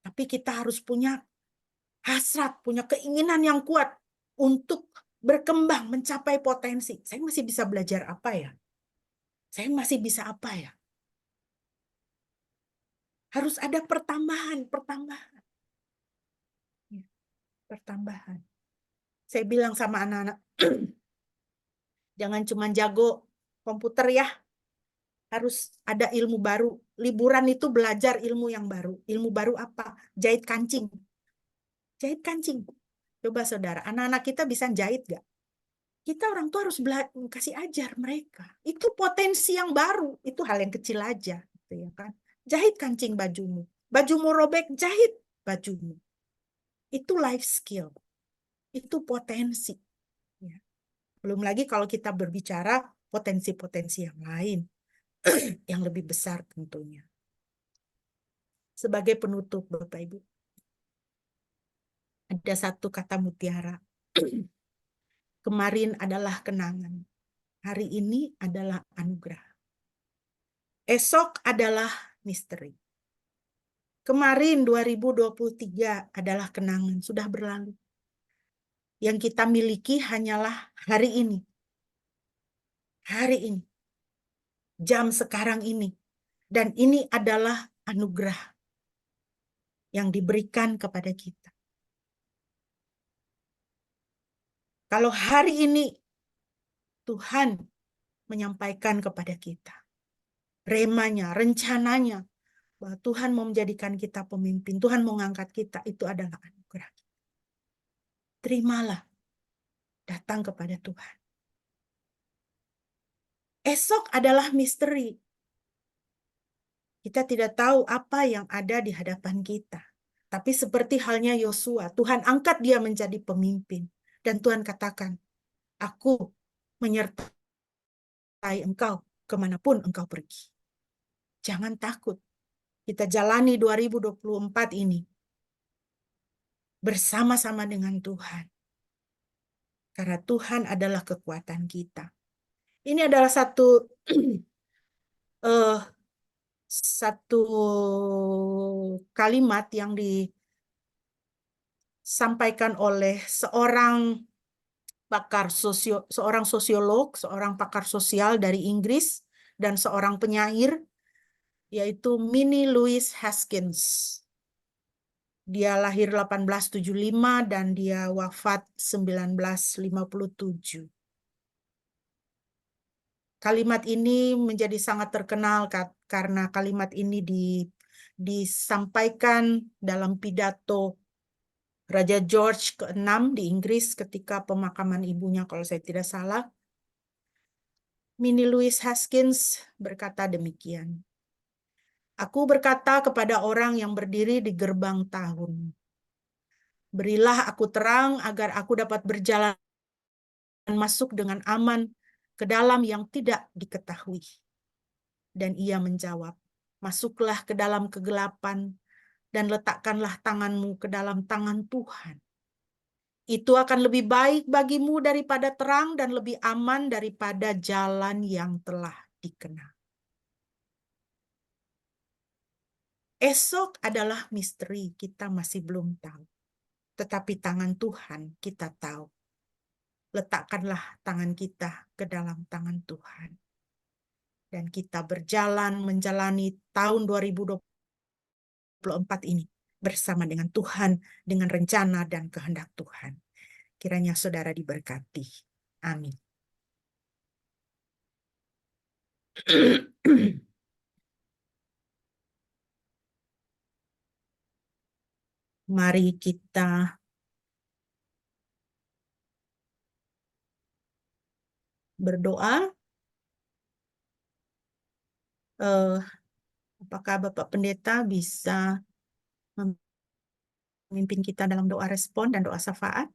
Speaker 1: Tapi kita harus punya hasrat, punya keinginan yang kuat untuk berkembang, mencapai potensi. Saya masih bisa belajar apa ya? Saya masih bisa apa ya? Harus ada pertambahan. Pertambahan. Saya bilang sama anak-anak, jangan cuma jago komputer ya. Harus ada ilmu baru. Liburan itu belajar ilmu yang baru. Ilmu baru apa? Jahit kancing. Jahit kancing. Coba saudara, anak-anak kita bisa jahit gak? Kita orang tua harus kasih ajar mereka. Itu potensi yang baru, itu hal yang kecil aja, gitu ya kan. Jahit kancing bajumu. Bajumu robek, jahit bajumu. Itu life skill. Itu potensi. Ya. Belum lagi kalau kita berbicara potensi-potensi yang lain, yang lebih besar tentunya. Sebagai penutup, Bapak Ibu, ada satu kata mutiara. Kemarin adalah kenangan. Hari ini adalah anugerah. Esok adalah misteri. Kemarin 2023 adalah kenangan, sudah berlalu. Yang kita miliki hanyalah hari ini. Hari ini. Jam sekarang ini. Dan ini adalah anugerah yang diberikan kepada kita. Kalau hari ini Tuhan menyampaikan kepada kita remanya, rencananya, bahwa Tuhan mau menjadikan kita pemimpin, Tuhan mau mengangkat kita, itu adalah anugerah. Terimalah, datang kepada Tuhan. Esok adalah misteri. Kita tidak tahu apa yang ada di hadapan kita. Tapi seperti halnya Yosua, Tuhan angkat dia menjadi pemimpin. Dan Tuhan katakan, aku menyertai engkau kemanapun engkau pergi. Jangan takut. Kita jalani 2024 ini bersama-sama dengan Tuhan. Karena Tuhan adalah kekuatan kita. Ini adalah satu kalimat yang disampaikan oleh seorang sosiolog, seorang pakar sosial dari Inggris, dan seorang penyair, yaitu Minnie Louise Haskins. Dia lahir 1875 dan dia wafat 1957. Kalimat ini menjadi sangat terkenal karena kalimat ini disampaikan dalam pidato Raja George ke-6 di Inggris ketika pemakaman ibunya, kalau saya tidak salah. Minnie Louise Haskins berkata demikian. Aku berkata kepada orang yang berdiri di gerbang tahun, berilah aku terang agar aku dapat berjalan masuk dengan aman ke dalam yang tidak diketahui. Dan ia menjawab, masuklah ke dalam kegelapan dan letakkanlah tanganmu ke dalam tangan Tuhan. Itu akan lebih baik bagimu daripada terang dan lebih aman daripada jalan yang telah dikenal. Esok adalah misteri, kita masih belum tahu. Tetapi tangan Tuhan kita tahu. Letakkanlah tangan kita ke dalam tangan Tuhan. Dan kita berjalan menjalani tahun 2024 ini bersama dengan Tuhan, dengan rencana dan kehendak Tuhan. Kiranya saudara diberkati. Amin. Mari kita berdoa. Apakah Bapak Pendeta bisa memimpin kita dalam doa respon dan doa syafaat?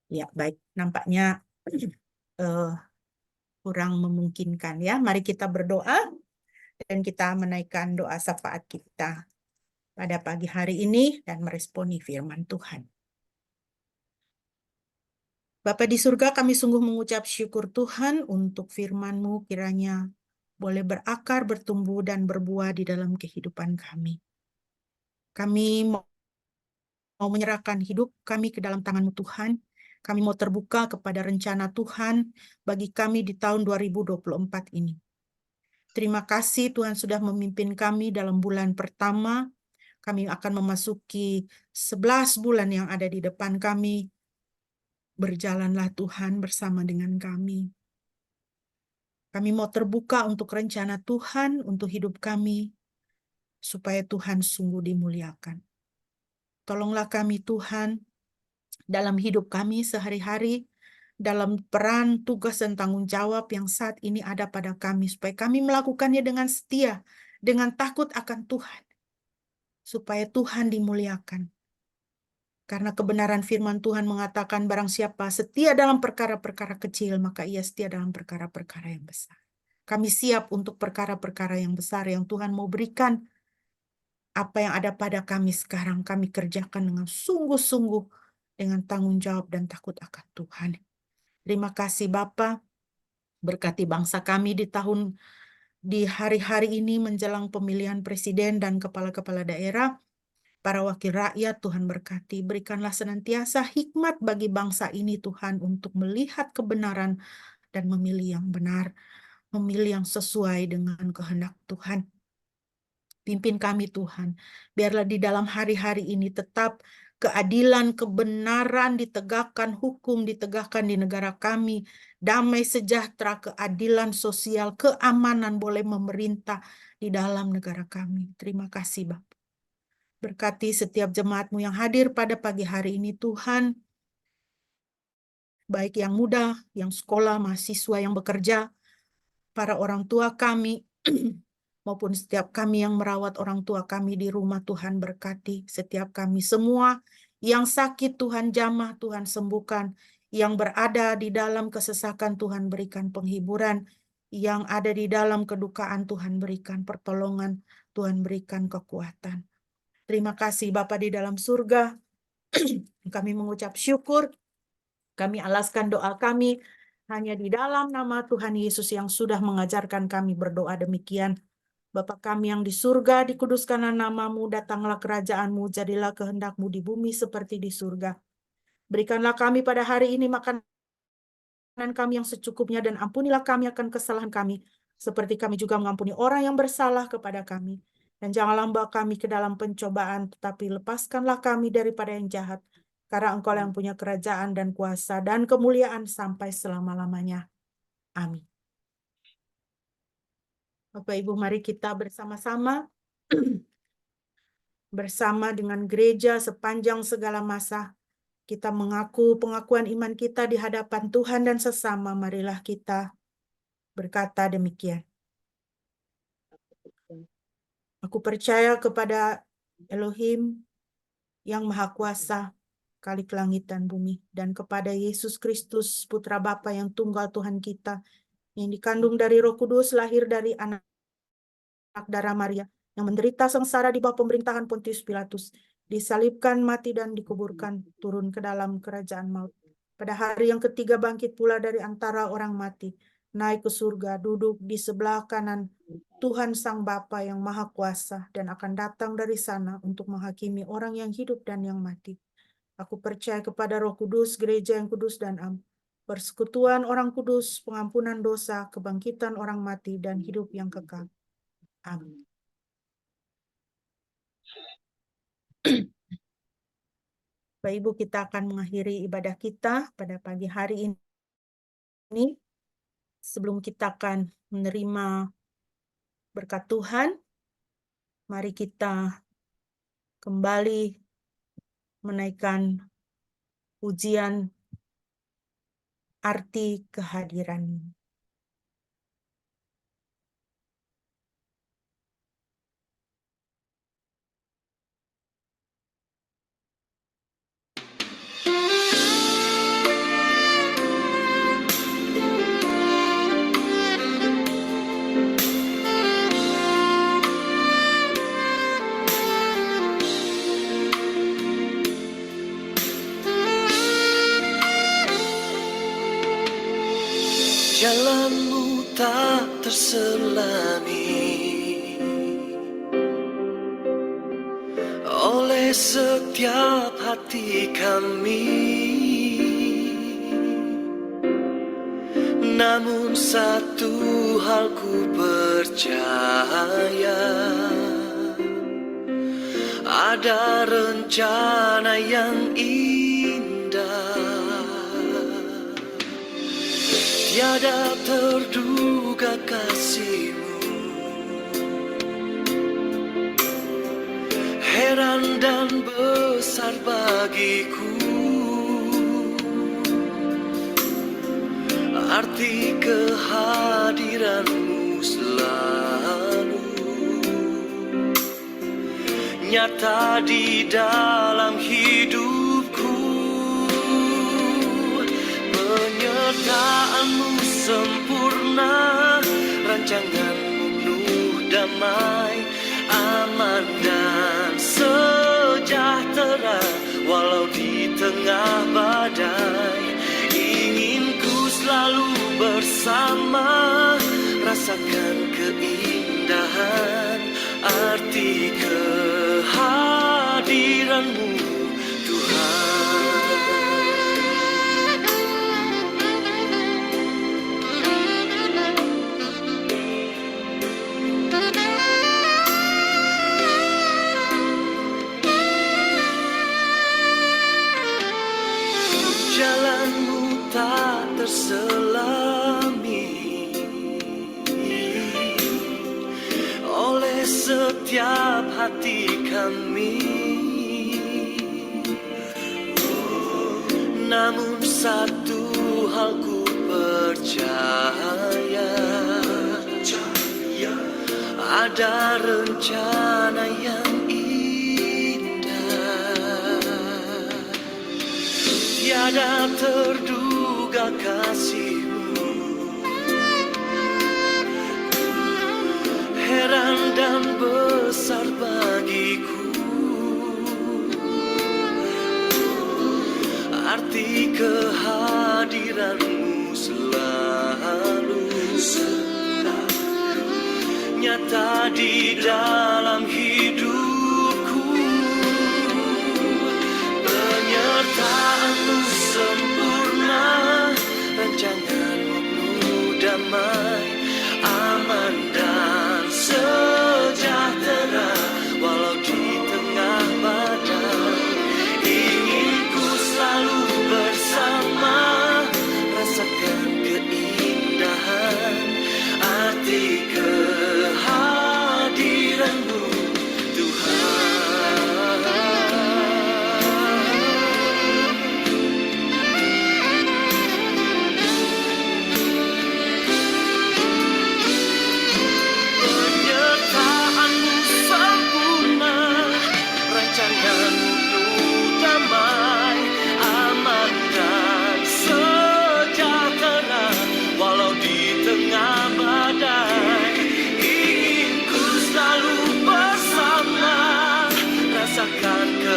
Speaker 1: Ya, baik. Nampaknya kurang memungkinkan ya. Mari kita berdoa dan kita menaikkan doa syafaat kita pada pagi hari ini dan meresponi firman Tuhan. Bapa di surga, kami sungguh mengucap syukur Tuhan untuk firman-Mu kiranya boleh berakar, bertumbuh, dan berbuah di dalam kehidupan kami. Kami mau menyerahkan hidup kami ke dalam tangan-Mu Tuhan. Kami mau terbuka kepada rencana Tuhan bagi kami di tahun 2024 ini. Terima kasih Tuhan sudah memimpin kami dalam bulan pertama. Kami akan memasuki 11 bulan yang ada di depan kami. Berjalanlah Tuhan bersama dengan kami. Kami mau terbuka untuk rencana Tuhan untuk hidup kami. supaya Tuhan sungguh dimuliakan. Tolonglah kami Tuhan, dalam hidup kami sehari-hari, dalam peran, tugas, dan tanggung jawab yang saat ini ada pada kami, supaya kami melakukannya dengan setia, dengan takut akan Tuhan, supaya Tuhan dimuliakan. Karena kebenaran firman Tuhan mengatakan barang siapa setia dalam perkara-perkara kecil, maka ia setia dalam perkara-perkara yang besar. Kami siap untuk perkara-perkara yang besar yang Tuhan mau berikan. Apa yang ada pada kami sekarang, kami kerjakan dengan sungguh-sungguh, dengan tanggung jawab dan takut akan Tuhan. Terima kasih Bapa, berkati bangsa kami di hari-hari ini menjelang pemilihan presiden dan kepala-kepala daerah. Para wakil rakyat, Tuhan berkati, berikanlah senantiasa hikmat bagi bangsa ini Tuhan untuk melihat kebenaran dan memilih yang benar, memilih yang sesuai dengan kehendak Tuhan. Pimpin kami Tuhan, biarlah di dalam hari-hari ini tetap keadilan, kebenaran ditegakkan, hukum ditegakkan di negara kami, damai sejahtera, keadilan sosial, keamanan boleh memerintah di dalam negara kami. Terima kasih Bapak. Berkati setiap jemaat-Mu yang hadir pada pagi hari ini Tuhan, baik yang muda, yang sekolah, mahasiswa yang bekerja, para orang tua kami, maupun setiap kami yang merawat orang tua kami di rumah. Tuhan berkati setiap kami semua. Yang sakit Tuhan jamah, Tuhan sembuhkan. Yang berada di dalam kesesakan Tuhan berikan penghiburan. Yang ada di dalam kedukaan Tuhan berikan pertolongan. Tuhan berikan kekuatan. Terima kasih Bapa di dalam surga. Kami mengucap syukur. Kami alaskan doa kami hanya di dalam nama Tuhan Yesus yang sudah mengajarkan kami berdoa demikian. Bapa kami yang di surga, dikuduskanlah nama-Mu, datanglah kerajaan-Mu, jadilah kehendak-Mu di bumi seperti di surga. Berikanlah kami pada hari ini makanan kami yang secukupnya, dan ampunilah kami akan kesalahan kami, seperti kami juga mengampuni orang yang bersalah kepada kami. Dan janganlah membawa kami ke dalam pencobaan, tetapi lepaskanlah kami daripada yang jahat. Karena Engkau yang punya kerajaan dan kuasa dan kemuliaan sampai selama-lamanya. Amin. Bapak Ibu, mari kita bersama-sama bersama dengan gereja sepanjang segala masa. Kita mengaku pengakuan iman kita di hadapan Tuhan dan sesama. Marilah kita berkata demikian. Aku percaya kepada Elohim yang Maha Kuasa, Khalik langit dan bumi, dan kepada Yesus Kristus, Putra Bapa yang tunggal Tuhan kita, yang dikandung dari Roh Kudus, lahir dari anak darah Maria, yang menderita sengsara di bawah pemerintahan Pontius Pilatus, disalibkan, mati, dan dikuburkan, turun ke dalam kerajaan maut. Pada hari yang ketiga bangkit pula dari antara orang mati, naik ke surga, duduk di sebelah kanan Tuhan Sang Bapa yang Maha Kuasa, dan akan datang dari sana untuk menghakimi orang yang hidup dan yang mati. Aku percaya kepada Roh Kudus, gereja yang kudus dan am, persekutuan orang kudus, pengampunan dosa, kebangkitan orang mati, dan hidup yang kekal. Amin. Bapak Ibu, kita akan mengakhiri ibadah kita pada pagi hari ini. Sebelum kita akan menerima berkat Tuhan, mari kita kembali menaikkan pujian arti kehadiran.
Speaker 5: Jalanmu tak terselami oleh setiap hati kami, namun satu hal ku percaya, ada rencana yang indah. Tiada terduga kasih-Mu heran dan besar bagiku arti kehadiranmu selalu nyata di dalam hidupku. Penyertaanmu sempurna, rancanganmu penuh damai, aman dan sejahtera walau di tengah badai. Ingin ku selalu bersama, rasakan keindahan arti kehadiranmu Tuhan. Jalanmu tak terselami oleh setiap hati kami, namun satu hal ku percaya, ada rencana yang tiada terduga kasih-Mu, heran dan besar bagiku arti kehadiran-Mu selalu nyata di dalam hidupku. Penyertaan-Mu sempurna, rancangan-Mu penuh damai, aman dan sejahtera walau di tengah badai. Ingin ku selalu bersama, rasakan keindahan arti kehadiran-Mu Tuhan.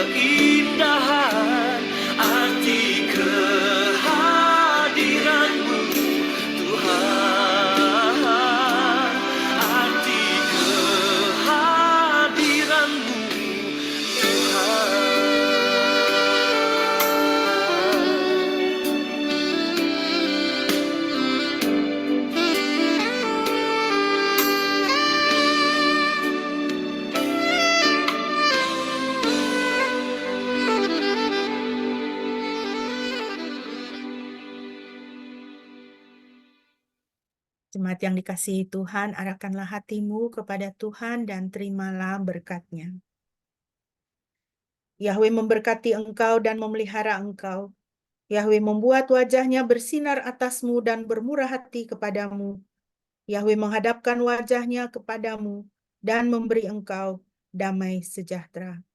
Speaker 5: Keindahan arti kehadiran-Mu Tuhan, arti kehadiran-Mu Tuhan.
Speaker 1: Jemaat yang dikasihi Tuhan, arahkanlah hatimu kepada Tuhan dan terimalah berkat-Nya. Yahweh memberkati engkau dan memelihara engkau. Yahweh membuat wajah-Nya bersinar atasmu dan bermurah hati kepadamu. Yahweh menghadapkan wajah-Nya kepadamu dan memberi engkau damai sejahtera.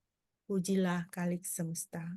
Speaker 1: Pujilah Khalik semesta.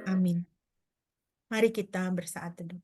Speaker 1: Amin. Mari kita bersaat teduh.